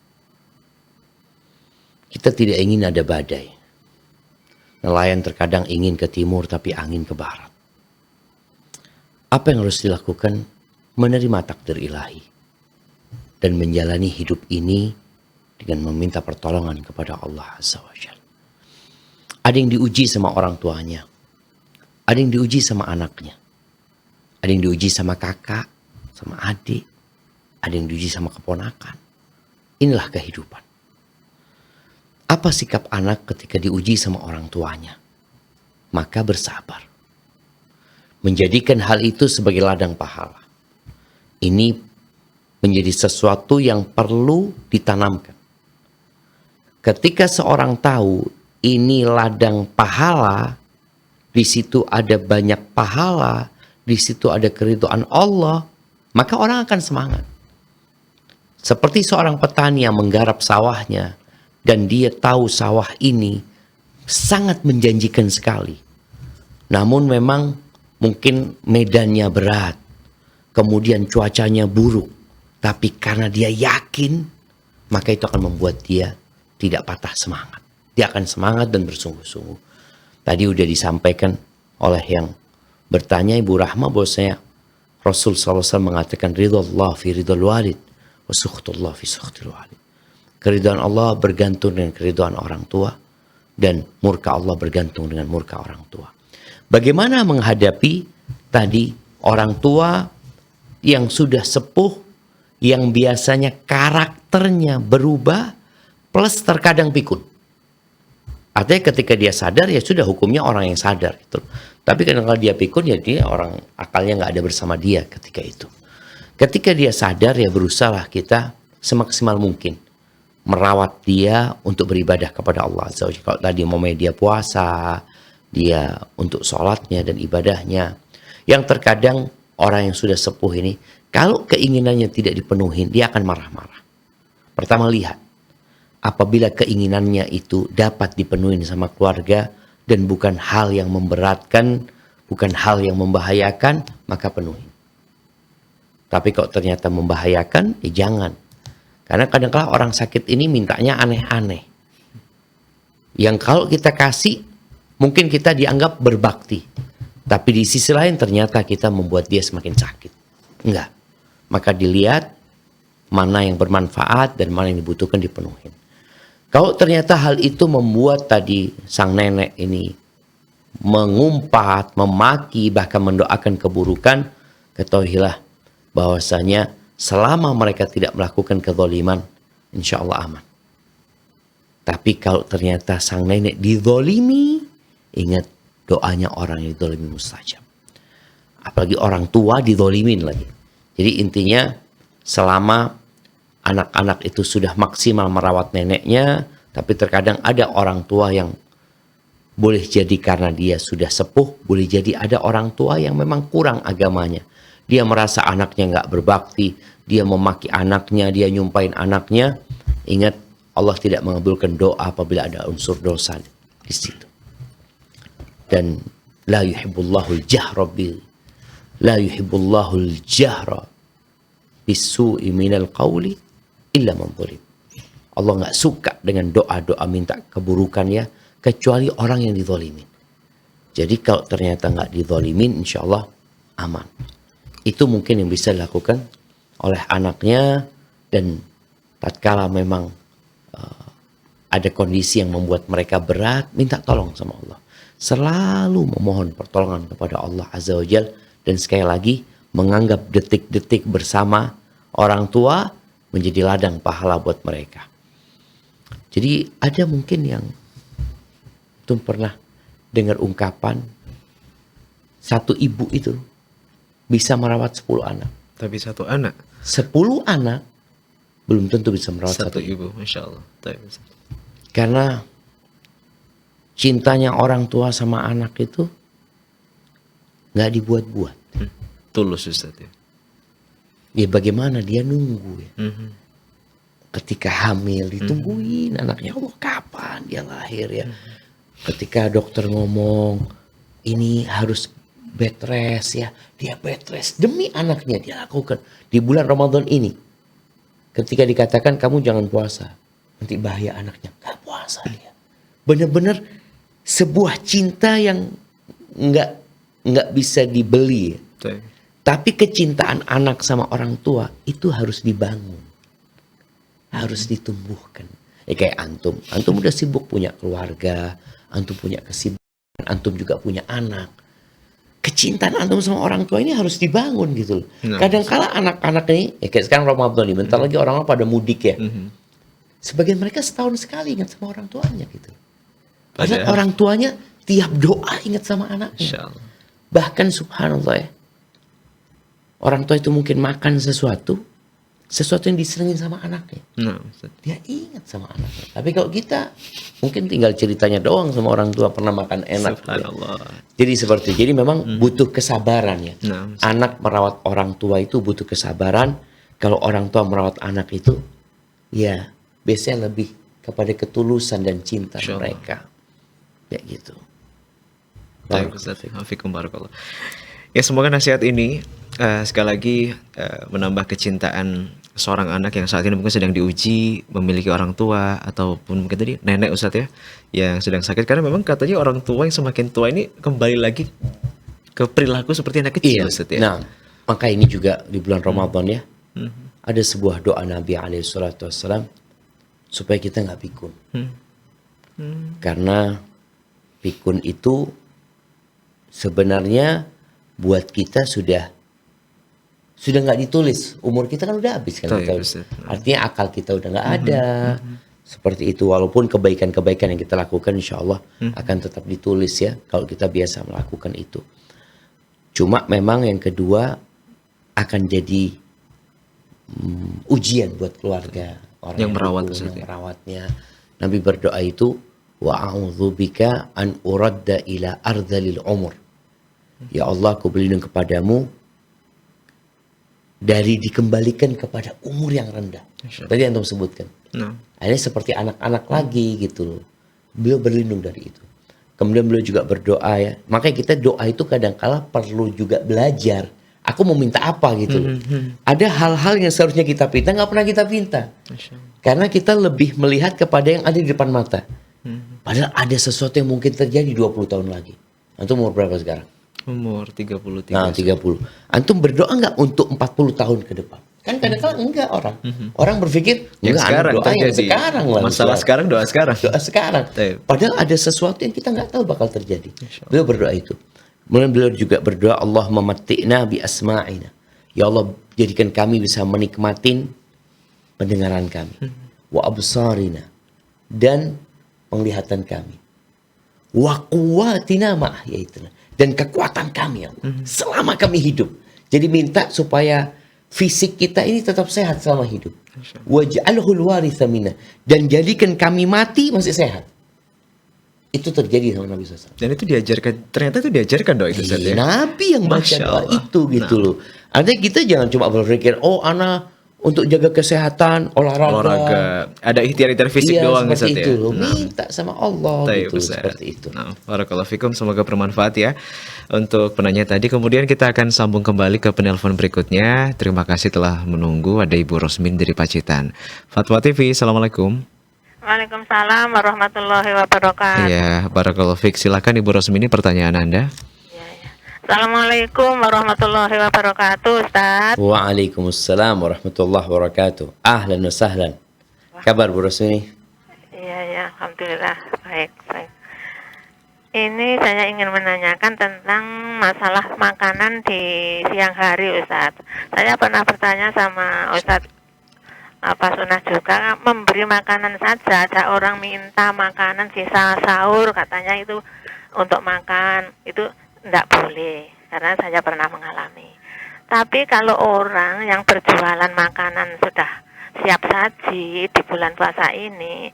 Kita tidak ingin ada badai. Nelayan terkadang ingin ke timur tapi angin ke barat. Apa yang harus dilakukan? Menerima takdir ilahi. Dan menjalani hidup ini dengan meminta pertolongan kepada Allah Azza wa Jalla. Ada yang diuji sama orang tuanya. Ada yang diuji sama anaknya. Ada yang diuji sama kakak, sama adik. Ada yang diuji sama keponakan. Inilah kehidupan. Apa sikap anak ketika diuji sama orang tuanya? Maka bersabar. Menjadikan hal itu sebagai ladang pahala. Ini menjadi sesuatu yang perlu ditanamkan. Ketika seorang tahu ini ladang pahala, di situ ada banyak pahala, di situ ada keridhaan Allah, maka orang akan semangat. Seperti seorang petani yang menggarap sawahnya dan dia tahu sawah ini sangat menjanjikan sekali. Namun memang mungkin medannya berat, kemudian cuacanya buruk. Tapi karena dia yakin, maka itu akan membuat dia tidak patah semangat. Dia akan semangat dan bersungguh-sungguh. Tadi udah disampaikan oleh yang bertanya Ibu Rahma bahwasanya Rasul SAW mengatakan ridha Allah fi ridhal walid wa sukhtullah fi sukhtil walid. Keridhaan Allah bergantung dengan keridhaan orang tua dan murka Allah bergantung dengan murka orang tua. Bagaimana menghadapi tadi orang tua yang sudah sepuh, yang biasanya karakternya berubah plus terkadang pikun. Artinya ketika dia sadar ya sudah hukumnya orang yang sadar gitu. Tapi kadang-kadang dia pikun ya dia orang akalnya nggak ada bersama dia ketika itu. Ketika dia sadar ya berusahalah kita semaksimal mungkin merawat dia untuk beribadah kepada Allah Azza wa Jalla. Kalau tadi mau dia puasa, dia untuk sholatnya dan ibadahnya. Yang terkadang orang yang sudah sepuh ini kalau keinginannya tidak dipenuhi dia akan marah-marah. Pertama lihat apabila keinginannya itu dapat dipenuhi sama keluarga dan bukan hal yang memberatkan, bukan hal yang membahayakan, maka penuhi. Tapi kalau ternyata membahayakan, ya jangan. Karena kadang-kadang orang sakit ini mintanya aneh-aneh. Yang kalau kita kasih, mungkin kita dianggap berbakti. Tapi di sisi lain ternyata kita membuat dia semakin sakit. Enggak. Maka dilihat mana yang bermanfaat dan mana yang dibutuhkan dipenuhi. Kalau ternyata hal itu membuat tadi sang nenek ini mengumpat, memaki, bahkan mendoakan keburukan, ketahuilah bahwasanya selama mereka tidak melakukan kezaliman, insya Allah aman. Tapi kalau ternyata sang nenek dizalimi, ingat doanya orang yang dizalimi mustajab. Apalagi orang tua dizalimin lagi. Jadi intinya selama anak-anak itu sudah maksimal merawat neneknya, tapi terkadang ada orang tua yang boleh jadi karena dia sudah sepuh, boleh jadi ada orang tua yang memang kurang agamanya. Dia merasa anaknya nggak berbakti, dia memaki anaknya, dia nyumpain anaknya. Ingat, Allah tidak mengabulkan doa apabila ada unsur dosa di situ. Dan la yuhibbullahu al-jahra bisu'i minal qawli illa man zulim. Allah nggak suka dengan doa-doa minta keburukannya kecuali orang yang dizalimin. Jadi kalau ternyata nggak dizalimin, insya Allah aman. Itu mungkin yang bisa dilakukan oleh anaknya, dan tatkala memang ada kondisi yang membuat mereka berat, minta tolong sama Allah. Selalu memohon pertolongan kepada Allah Azza wa Jalla, dan sekali lagi menganggap detik-detik bersama orang tua menjadi ladang pahala buat mereka. Jadi ada mungkin yang tuh pernah dengar ungkapan satu ibu itu bisa merawat 10 anak. Tapi satu anak. 10 anak belum tentu bisa merawat satu ibu. Masya Allah. Karena cintanya orang tua sama anak itu nggak dibuat-buat. Tulus Ustaz ya. Ya bagaimana dia nunggu ya. Ketika hamil ditungguin anaknya, Allah kapan dia lahir ya. Ketika dokter ngomong ini harus bed rest ya, dia bed rest demi anaknya dia lakukan di bulan Ramadan ini. Ketika dikatakan kamu jangan puasa, nanti bahaya anaknya, gak puasa dia. Benar-benar sebuah cinta yang nggak bisa dibeli. Tapi kecintaan anak sama orang tua itu harus dibangun, harus ditumbuhkan. Kayak antum udah sibuk punya keluarga, antum punya kesibukan, antum juga punya anak. Kecintaan antum sama orang tua ini harus dibangun gitu loh. Kadang-kala anak-anak ini, kayak sekarang Ramadan nih, bentar lagi orang-orang pada mudik ya. Sebagian mereka setahun sekali ingat sama orang tuanya gitu. Padahal orang tuanya tiap doa ingat sama anaknya. Bahkan subhanallah ya, orang tua itu mungkin makan sesuatu yang disenengin sama anaknya. Dia ingat sama anaknya. Tapi kalau kita mungkin tinggal ceritanya doang sama orang tua pernah makan enak. Subhanallah. Jadi seperti itu. Jadi memang butuh kesabaran ya. Anak merawat orang tua itu butuh kesabaran, Kalau orang tua merawat anak itu, ya biasanya lebih kepada ketulusan dan cinta Insya Allah. mereka. Ya gitu. Baik, Ustaz. Afikum barakallah. Ya, semoga nasihat ini sekali lagi menambah kecintaan seorang anak yang saat ini mungkin sedang diuji memiliki orang tua ataupun mungkin tadi nenek Ustaz ya yang sedang sakit, karena memang katanya orang tua yang semakin tua ini kembali lagi ke perilaku seperti anak kecil Iya. Ustaz ya. Nah, maka ini juga di bulan Ramadan ya. Ada sebuah doa Nabi SAW supaya kita nggak pikun. Karena pikun itu sebenarnya buat kita sudah nggak ditulis, umur kita kan udah habis kan. Betul, Kita, ya, Ustaz. artinya akal kita udah nggak ada. Seperti itu, walaupun kebaikan-kebaikan yang kita lakukan insya Allah akan tetap ditulis ya kalau kita biasa melakukan itu. Cuma memang yang kedua akan jadi ujian buat keluarga orang Yang merawat, pikun, Ustaz, yang ya. merawatnya. Nabi berdoa itu, wa a'udzubika an uradda ila ardhalil umur. Ya Allah, aku berlindung kepadamu dari dikembalikan kepada umur yang rendah. Masya Allah. Tadi antum sebutkan. Nah, Ini seperti anak-anak lagi gitu loh. Beliau berlindung dari itu. Kemudian beliau juga berdoa ya. Makanya kita doa itu kadang-kala perlu juga belajar. Aku mau minta apa gitu loh. Ada hal-hal yang seharusnya kita pinta, nggak pernah kita pinta. Masya Allah. Karena kita lebih melihat kepada yang ada di depan mata. Padahal ada sesuatu yang mungkin terjadi 20 tahun lagi. Antum umur berapa sekarang? Umur 33. Nah, 30. Antum berdoa nggak untuk 40 tahun ke depan? Kan kadang-kadang enggak orang. Orang berpikir, Yang enggak, sekarang doa yang terjadi. sekarang lah. Masalah sekarang, doa sekarang. Doa sekarang. Baik. Padahal ada sesuatu yang kita nggak tahu bakal terjadi. Beliau berdoa itu. Kemudian beliau juga berdoa, Allah mematti'na bi asma'ina. Ya Allah, jadikan kami bisa menikmatin pendengaran kami. Wa absarina. Dan penglihatan kami. Wa quwwatina ma ahyaitana. Dan kekuatan kami ya Allah. Selama kami hidup. Jadi minta supaya fisik kita ini tetap sehat selama hidup. Waj'alhul waritha minna. Dan jadikan kami mati masih sehat. Itu terjadi sama Nabi SAW. Dan itu diajarkan, ternyata itu diajarkan doa itu Ustaz ya. Nabi yang baca Masya doa Allah. itu gitu Nah. loh. Artinya kita jangan cuma berpikir, oh ana untuk jaga kesehatan, olahraga. Ada ikhtiar-ikhtiar fisik Iya, doang seperti Ustaz itu ya. loh. Nah. Minta sama Allah Taib, gitu, Ustaz. seperti itu. Nah, barakallahu fikum, semoga bermanfaat ya untuk penanya tadi. Kemudian kita akan sambung kembali ke penelpon berikutnya. Terima kasih telah menunggu. Ada Ibu Rosmin dari Pacitan. Fatwa TV, Assalamualaikum. Waalaikumsalam warahmatullahi wabarakatuh. Iya, barakallahu fik. Silakan Ibu Rosmin, ini pertanyaan Anda. Assalamualaikum warahmatullahi wabarakatuh, Ustaz. Waalaikumsalam warahmatullahi wabarakatuh. Ahlan wa sahlan. Kabar Bu Rosmini? Iya, ya, alhamdulillah baik, baik. Ini saya ingin menanyakan tentang masalah makanan di siang hari, Ustaz. Saya pernah bertanya sama Ustaz Sunah juga, memberi makanan saja. Ada orang minta makanan sisa sahur, katanya itu untuk makan, itu tidak boleh, karena saya pernah mengalami. Tapi kalau orang yang berjualan makanan sudah siap saji di bulan puasa ini,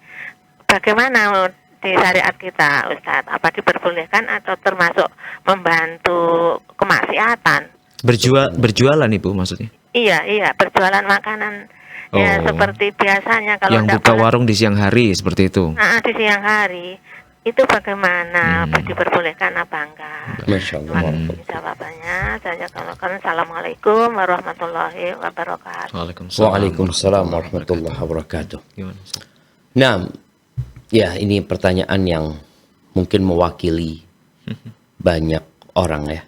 bagaimana di syariat kita, Ustadz? Apa diperbolehkan atau termasuk membantu kemaksiatan? Berjualan Ibu maksudnya? Iya, berjualan makanan. Ya, Oh. seperti biasanya kalau Yang ndak buka boleh- warung di siang hari seperti itu. di siang hari. Itu bagaimana? Apa diperbolehkan apa enggak? Masya Terima Allah. kasih jawabannya. Saya katakan Assalamualaikum warahmatullahi wabarakatuh. Waalaikumsalam warahmatullahi wabarakatuh. Gimana, Ustaz? Nah, ya ini pertanyaan yang mungkin mewakili banyak orang ya.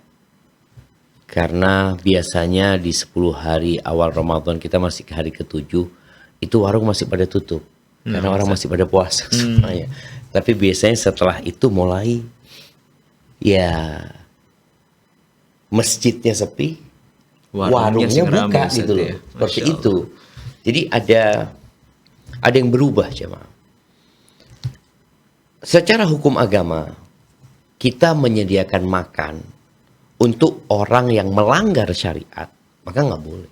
Karena biasanya di 10 hari awal Ramadan kita masih ke hari ke-7, itu warung masih pada tutup. Karena orang masih pada puasa semuanya. Tapi biasanya setelah itu mulai ya masjidnya sepi, Warungnya warungnya sing rame, buka Ustaz, gitu loh. ya. Seperti Masya itu. Jadi ada yang berubah jemaah. Secara hukum agama kita menyediakan makan untuk orang yang melanggar syariat, maka nggak boleh.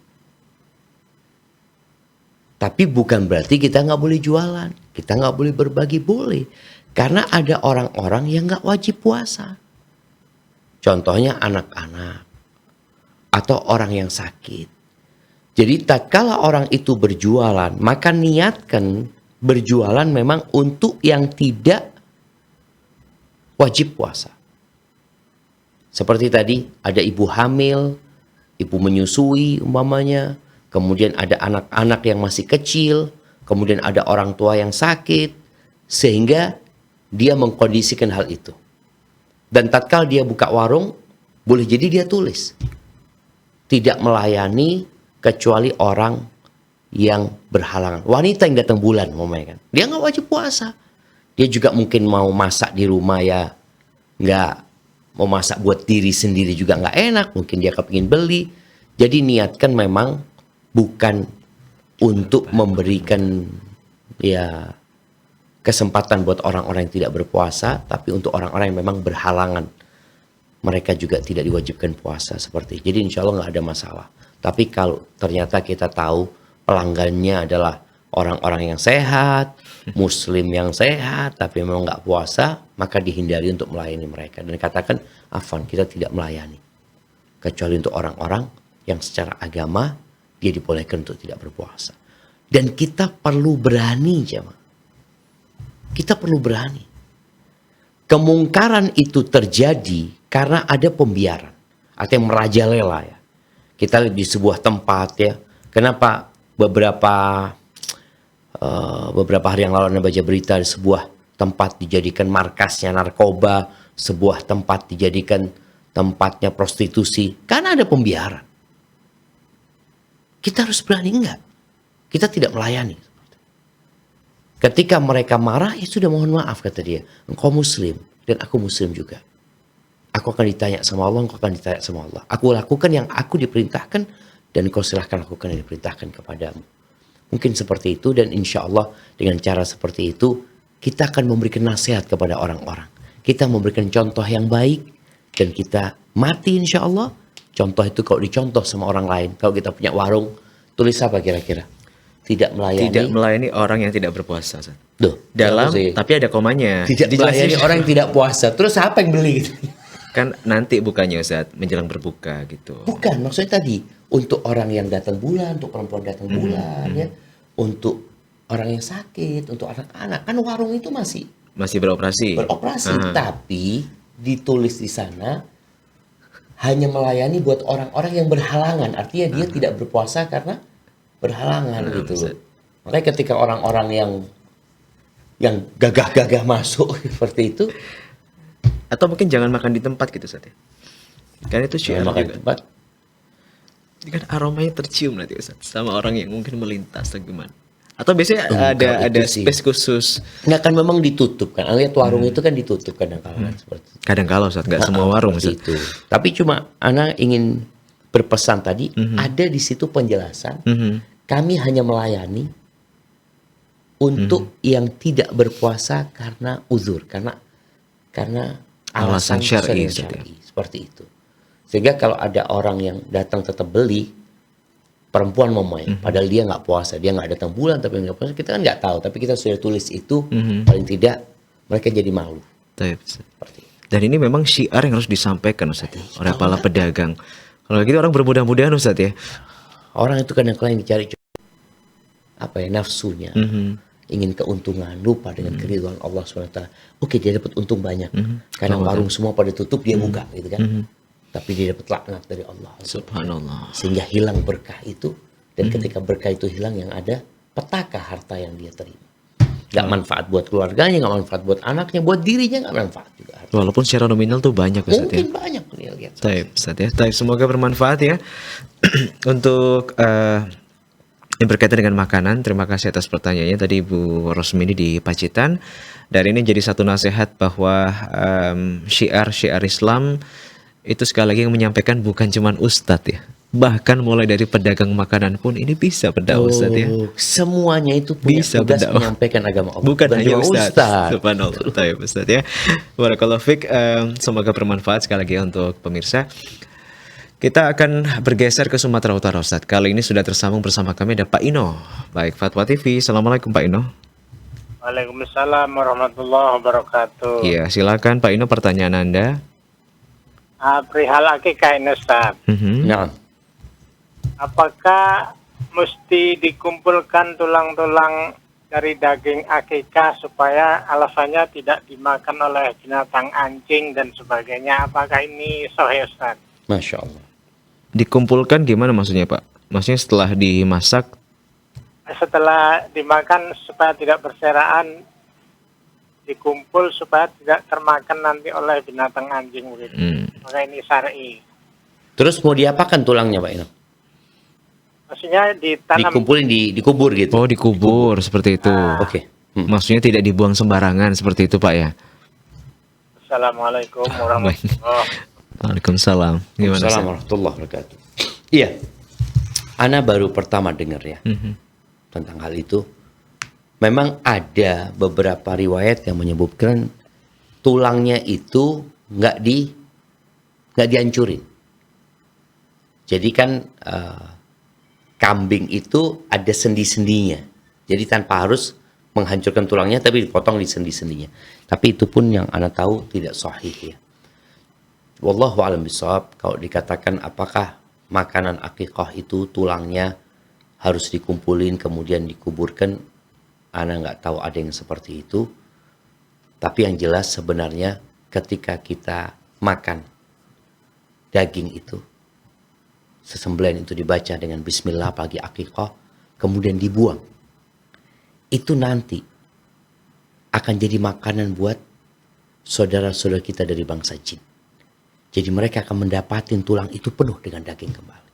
Tapi bukan berarti kita nggak boleh jualan, kita nggak boleh berbagi, boleh. Karena ada orang-orang yang nggak wajib puasa. Contohnya anak-anak atau orang yang sakit. Jadi tatkala orang itu berjualan, maka niatkan berjualan memang untuk yang tidak wajib puasa. Seperti tadi, ada ibu hamil, ibu menyusui umpamanya, kemudian ada anak-anak yang masih kecil, kemudian ada orang tua yang sakit, sehingga dia mengkondisikan hal itu. Dan tatkala dia buka warung, boleh jadi dia tulis, tidak melayani kecuali orang yang berhalangan. Wanita yang datang bulan, umpamanya kan, dia nggak wajib puasa. Dia juga mungkin mau masak di rumah ya, nggak mau masak buat diri sendiri juga nggak enak. Mungkin dia kepingin beli. Jadi niatkan memang bukan untuk memberikan ya kesempatan buat orang-orang yang tidak berpuasa, tapi untuk orang-orang yang memang berhalangan. Mereka juga tidak diwajibkan puasa seperti. Jadi insya Allah nggak ada masalah. Tapi kalau ternyata kita tahu pelanggannya adalah orang-orang yang sehat, muslim yang sehat, tapi memang nggak puasa, maka dihindari untuk melayani mereka. Dan katakan, afwan, kita tidak melayani. Kecuali untuk orang-orang yang secara agama, dia dibolehkan untuk tidak berpuasa. Dan kita perlu berani, jemaah. Kita perlu berani. Kemungkaran itu terjadi karena ada pembiaran. Artinya merajalela ya. Kita lihat di sebuah tempat ya. Kenapa beberapa hari yang lalu Anda baca berita di sebuah tempat dijadikan markasnya narkoba, sebuah tempat dijadikan tempatnya prostitusi, karena ada pembiaran. Kita harus berani enggak? Kita tidak melayani. Ketika mereka marah, ya sudah mohon maaf kata dia. Engkau muslim dan aku muslim juga. Aku akan ditanya sama Allah, engkau akan ditanya sama Allah. Aku lakukan yang aku diperintahkan dan kau silahkan lakukan yang diperintahkan kepadamu. Mungkin seperti itu, dan insya Allah dengan cara seperti itu kita akan memberikan nasihat kepada orang-orang. Kita memberikan contoh yang baik dan kita mati insya Allah. Contoh itu kalau dicontoh sama orang lain. Kalau kita punya warung, tulis apa kira-kira? Tidak melayani orang yang tidak berpuasa. Ustaz. Duh, Dalam, sih? tapi ada komanya. Tidak melayani orang yang tidak puasa. Terus apa yang beli gitu? Kan nanti bukanya Ustaz, menjelang berbuka gitu. Bukan, maksudnya tadi untuk orang yang datang bulan, untuk perempuan datang bulan, ya, untuk orang yang sakit, untuk anak-anak, kan warung itu masih beroperasi. Tapi ditulis di sana hanya melayani buat orang-orang yang berhalangan, artinya dia tidak berpuasa karena berhalangan gitu loh. Makanya ketika orang-orang yang gagah-gagah masuk seperti itu, Atau mungkin jangan makan di tempat gitu Ustaz ya. Kan itu syiar makan di juga. tempat. Kan aromanya tercium nanti Ustaz sama orang yang mungkin melintas atau gimana. Atau biasanya Enggak, ada itu sih. space khusus. Nggak kan memang ditutup kan. Lihat warung itu kan ditutup kadang-kadang seperti itu. Kadang-kala Ustaz, enggak semua warung Ustaz. Seperti itu. Tapi cuma Ana ingin berpesan tadi, ada di situ penjelasan. Kami hanya melayani untuk yang tidak berpuasa karena uzur, karena alasan syar'i, syar'i, seperti itu. Sehingga kalau ada orang yang datang tetap beli, perempuan mau main, padahal dia nggak puasa, dia nggak datang bulan tapi nggak puasa, kita kan nggak tahu. Tapi kita sudah tulis itu, paling tidak mereka jadi malu. Taib, Ustaz. Seperti itu. Dan ini memang syiar yang harus disampaikan Ustaz ya, oleh para pedagang. Kalau gitu orang bermudah-mudahan Ustaz ya. Orang itu kadang-kadang dicari nafsunya. Ingin keuntungan, lupa dengan keriduan Allah SWT. Oke, dia dapat untung banyak. Karena warung semua pada tutup, dia buka gitu kan. Tapi dia dapat laknat dari Allah. Subhanallah. Sehingga hilang berkah itu. Dan ketika berkah itu hilang, yang ada petaka harta yang dia terima. Gak manfaat buat keluarganya, gak manfaat buat anaknya, buat dirinya gak manfaat juga. Walaupun secara nominal tuh banyak Ustaz ya. Mungkin banyak nih lihat. Taib, Ustaz ya. Taib, semoga bermanfaat ya. Untuk yang berkaitan dengan makanan, terima kasih atas pertanyaannya tadi Ibu Rosmini di Pacitan. Dan ini jadi satu nasihat bahwa syiar Islam itu sekali lagi yang menyampaikan bukan cuma Ustadz ya. Bahkan mulai dari pedagang makanan pun ini bisa berdakwah Ustadz ya. Semuanya itu punya Bisa tugas berdakwah. menyampaikan agama Allah. Bukan hanya cuma Ustadz. Subhanallah. Taib, Ustadz ya. Barakallahu fiik. Semoga bermanfaat sekali lagi untuk pemirsa. Kita akan bergeser ke Sumatera Utara Ustadz. Kali ini sudah tersambung bersama kami ada Pak Ino. Baik, Fatwa TV. Assalamualaikum Pak Ino. Waalaikumsalam warahmatullahi wabarakatuh. Iya, silakan Pak Ino pertanyaan Anda. Perihal akikah ini Ustaz. Nah, Apakah mesti dikumpulkan tulang-tulang dari daging akikah supaya alasannya tidak dimakan oleh binatang anjing dan sebagainya. Apakah ini sahih, Ustaz? Masya Allah. Dikumpulkan gimana maksudnya Pak? Maksudnya setelah dimasak? Setelah dimakan supaya tidak berserakan, dikumpul supaya tidak termakan nanti oleh binatang anjing begitu. Maka ini syar'i. Terus mau diapakan tulangnya Pak Ino? Maksudnya ditanam. Dikumpulin, dikubur gitu. Oh, dikubur seperti itu. Oke. Maksudnya tidak dibuang sembarangan seperti itu Pak ya? Assalamualaikum warahmatullahi wabarakatuh. Waalaikumsalam. Gimana Assalamualaikum Ustaz? warahmatullahi wabarakatuh. Iya. Ana baru pertama dengar ya tentang hal itu. Memang ada beberapa riwayat yang menyebutkan tulangnya itu nggak dihancurin. Jadi kan kambing itu ada sendi-sendinya. Jadi tanpa harus menghancurkan tulangnya, tapi dipotong di sendi-sendinya. Tapi itu pun yang Ana tahu tidak sahih ya. Wallahu a'lam bishawab. Kalau dikatakan apakah makanan akikah itu tulangnya harus dikumpulin kemudian dikuburkan, Ana nggak tahu ada yang seperti itu. Tapi yang jelas sebenarnya ketika kita makan daging itu, sesembelihan itu dibaca dengan bismillah pagi akikah, kemudian dibuang. Itu nanti akan jadi makanan buat saudara-saudara kita dari bangsa jin. Jadi mereka akan mendapatkan tulang itu penuh dengan daging kembali.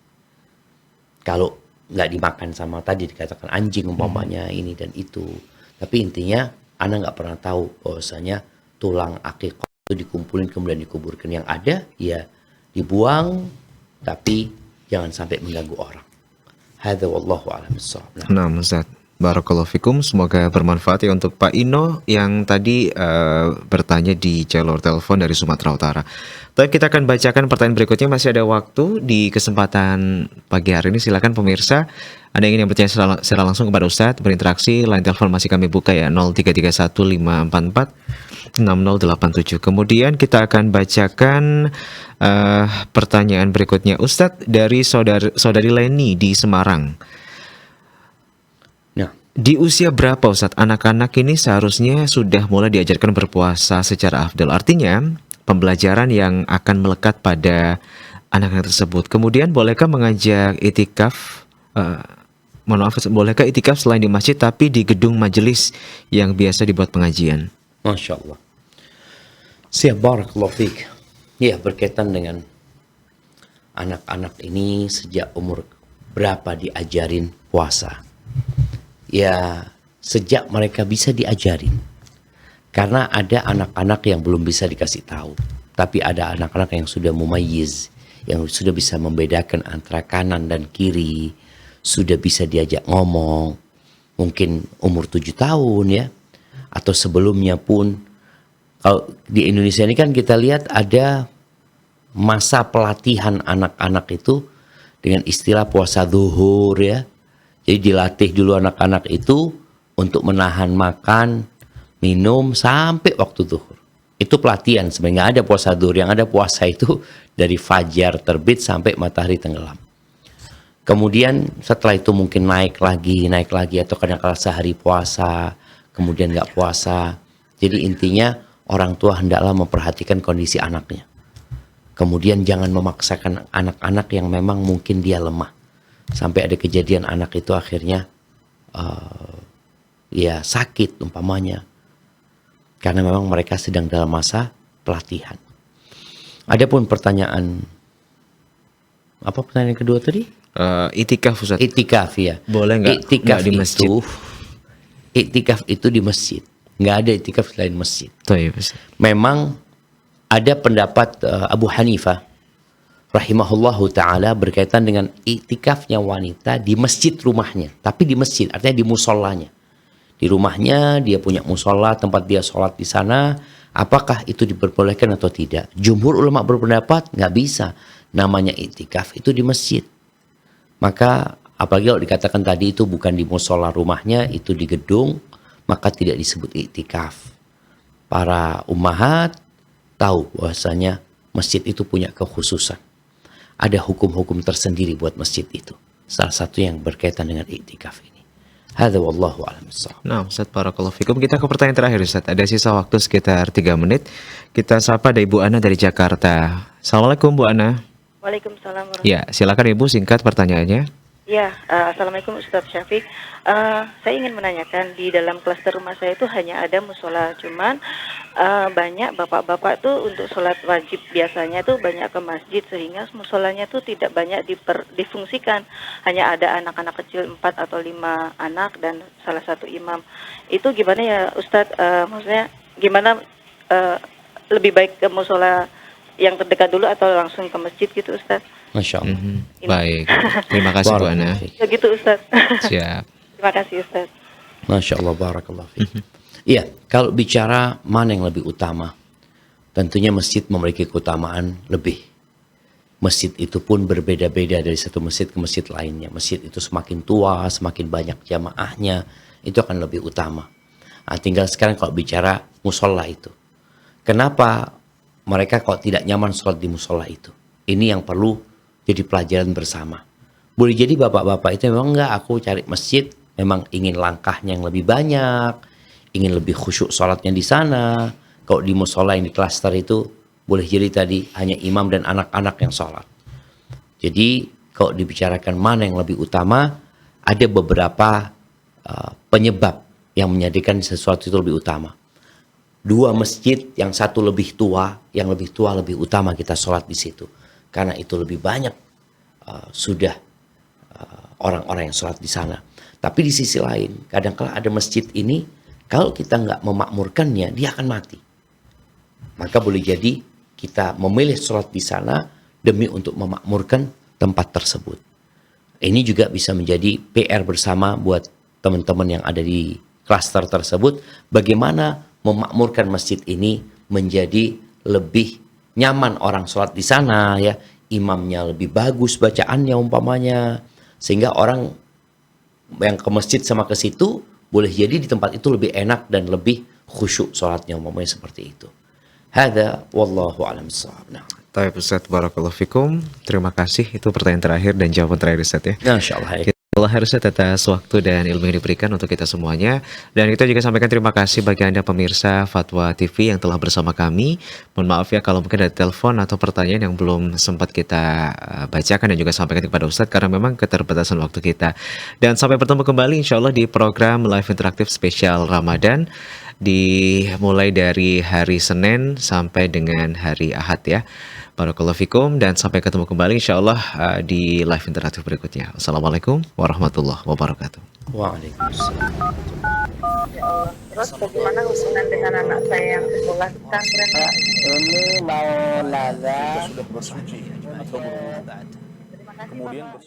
Kalau nggak dimakan sama tadi dikatakan anjing umpamanya ini dan itu. Tapi intinya Ana nggak pernah tahu bahwasanya tulang akikah itu dikumpulin kemudian dikuburkan. Yang ada ya dibuang, tapi jangan sampai mengganggu orang. Hadza wallahu a'lam bishawab. Nah, Ustaz. Barakallahu fikum, semoga bermanfaat ya untuk Pak Ino yang tadi bertanya di jalur telepon dari Sumatera Utara. Tapi kita akan bacakan pertanyaan berikutnya, masih ada waktu di kesempatan pagi hari ini. Silakan pemirsa, ada yang ingin bertanya secara langsung kepada Ustadz, berinteraksi, line telepon masih kami buka ya 0331544687. Kemudian kita akan bacakan pertanyaan berikutnya Ustadz dari saudari Leni di Semarang. Di usia berapa Ustadz anak-anak ini seharusnya sudah mulai diajarkan berpuasa secara afdal? Artinya pembelajaran yang akan melekat pada anak-anak tersebut. Kemudian bolehkah mengajak itikaf? Bolehkah itikaf selain di masjid tapi di gedung majelis yang biasa dibuat pengajian? Masya Allah. Siap, barakallahu fiik. Ya, berkaitan dengan anak-anak ini sejak umur berapa diajarin puasa? Ya, sejak mereka bisa diajarin. Karena ada anak-anak yang belum bisa dikasih tahu. Tapi ada anak-anak yang sudah mumayyiz, yang sudah bisa membedakan antara kanan dan kiri, sudah bisa diajak ngomong, mungkin umur 7 tahun ya, atau sebelumnya pun. Kalau di Indonesia ini kan kita lihat ada masa pelatihan anak-anak itu dengan istilah puasa zuhur ya. Jadi dilatih dulu anak-anak itu untuk menahan makan, minum sampai waktu zuhur. Itu pelatihan, sebenarnya nggak ada puasa zuhur. Yang ada puasa itu dari fajar terbit sampai matahari tenggelam. Kemudian setelah itu mungkin naik lagi atau kadang-kadang sehari puasa, kemudian nggak puasa. Jadi intinya orang tua hendaklah memperhatikan kondisi anaknya. Kemudian jangan memaksakan anak-anak yang memang mungkin dia lemah. Sampai ada kejadian anak itu akhirnya ya sakit umpamanya. Karena memang mereka sedang dalam masa pelatihan. Adapun pertanyaan, apa pertanyaan kedua tadi? Itikaf Ustaz. Itikaf ya. Boleh nggak? Itikaf Nggak di masjid? Itikaf itu di masjid. Nggak ada itikaf selain masjid. Baik, Ustaz. Memang ada pendapat Abu Hanifah rahimahullahu ta'ala berkaitan dengan iktikafnya wanita di masjid rumahnya. Tapi di masjid, artinya di musolanya. Di rumahnya dia punya musola, tempat dia sholat di sana. Apakah itu diperbolehkan atau tidak? Jumhur ulama berpendapat nggak bisa. Namanya iktikaf itu di masjid. Maka apalagi kalau dikatakan tadi itu bukan di musola rumahnya, itu di gedung, maka tidak disebut iktikaf. Para ummahat tahu bahwasanya masjid itu punya kekhususan. Ada hukum-hukum tersendiri buat masjid itu. salah satu yang berkaitan dengan iktikaf ini. Hadza wallahu a'lam bissawab. Nah, Ustaz, barakallahu fikum. Kita ke pertanyaan terakhir, Ustaz. Ada sisa waktu sekitar 3 menit. Kita sapa ada Ibu Ana dari Jakarta. Assalamualaikum, Bu Ana. Waalaikumsalam warahmatullahi Ya, silakan Ibu, singkat pertanyaannya. Ya, Assalamualaikum Ustadz Syafiq. Saya ingin menanyakan, di dalam klaster rumah saya itu hanya ada musola, cuman banyak bapak-bapak tuh untuk sholat wajib biasanya tuh banyak ke masjid, sehingga musolanya tuh tidak banyak difungsikan. Hanya ada anak-anak kecil 4 atau 5 anak dan salah satu imam. Itu gimana ya Ustadz? Maksudnya gimana, lebih baik ke musola yang terdekat dulu atau langsung ke masjid gitu Ustadz? Masya Allah. Baik, terima kasih Bu Ana. Ya gitu Ustadz. Siap. Terima kasih Ustadz. Masya Allah, barakallahu fiik. Iya, kalau bicara mana yang lebih utama, tentunya masjid memiliki keutamaan lebih. Masjid itu pun berbeda-beda dari satu masjid ke masjid lainnya. Masjid itu semakin tua, semakin banyak jamaahnya, itu akan lebih utama. Nah, tinggal sekarang kalau bicara musola itu. Kenapa mereka kok tidak nyaman sholat di musola itu? Ini yang perlu jadi pelajaran bersama. Boleh jadi bapak-bapak itu memang enggak, aku cari masjid, memang ingin langkahnya yang lebih banyak, ingin lebih khusyuk sholatnya di sana. Kalau di musola yang di klaster itu, boleh jadi tadi hanya imam dan anak-anak yang sholat. Jadi kalau dibicarakan mana yang lebih utama, ada beberapa penyebab yang menjadikan sesuatu itu lebih utama. 2 masjid, yang satu lebih tua, yang lebih tua lebih utama kita sholat di situ. Karena itu lebih banyak sudah orang-orang yang sholat di sana. Tapi di sisi lain, kadang-kala ada masjid ini, kalau kita nggak memakmurkannya, dia akan mati. Maka boleh jadi kita memilih sholat di sana demi untuk memakmurkan tempat tersebut. Ini juga bisa menjadi PR bersama buat teman-teman yang ada di klaster tersebut, bagaimana memakmurkan masjid ini menjadi lebih nyaman orang sholat di sana, ya, imamnya lebih bagus bacaannya umpamanya, sehingga orang yang ke masjid sama ke situ boleh jadi di tempat itu lebih enak dan lebih khusyuk sholatnya umpamanya seperti itu. Hadza wallahu a'lam bissawab. Nah. Baik Ustaz, barakallahu fikum. Terima kasih, itu pertanyaan terakhir dan jawaban terakhir Ustaz ya. Insyaallah. Allah harusnya atas waktu dan ilmu yang diberikan untuk kita semuanya. Dan kita juga sampaikan terima kasih bagi Anda pemirsa Fatwa TV yang telah bersama kami. Mohon maaf ya kalau mungkin ada telepon atau pertanyaan yang belum sempat kita bacakan dan juga sampaikan kepada Ustadz karena memang keterbatasan waktu kita. Dan sampai bertemu kembali insya Allah di program Live Interaktif Spesial Ramadan, dimulai dari hari Senin sampai dengan hari Ahad ya. Barakallahu fikum, dan sampai ketemu kembali insyaallah di live interaktif berikutnya. Assalamualaikum warahmatullahi wabarakatuh. Waalaikumsalam. Ya Allah. Terus bagaimana hubungan dengan anak saya yang sekolah di pesantren? Ini mau nanya. Sudah bersuci atau belum? Terima kasih Kemudian Bapak.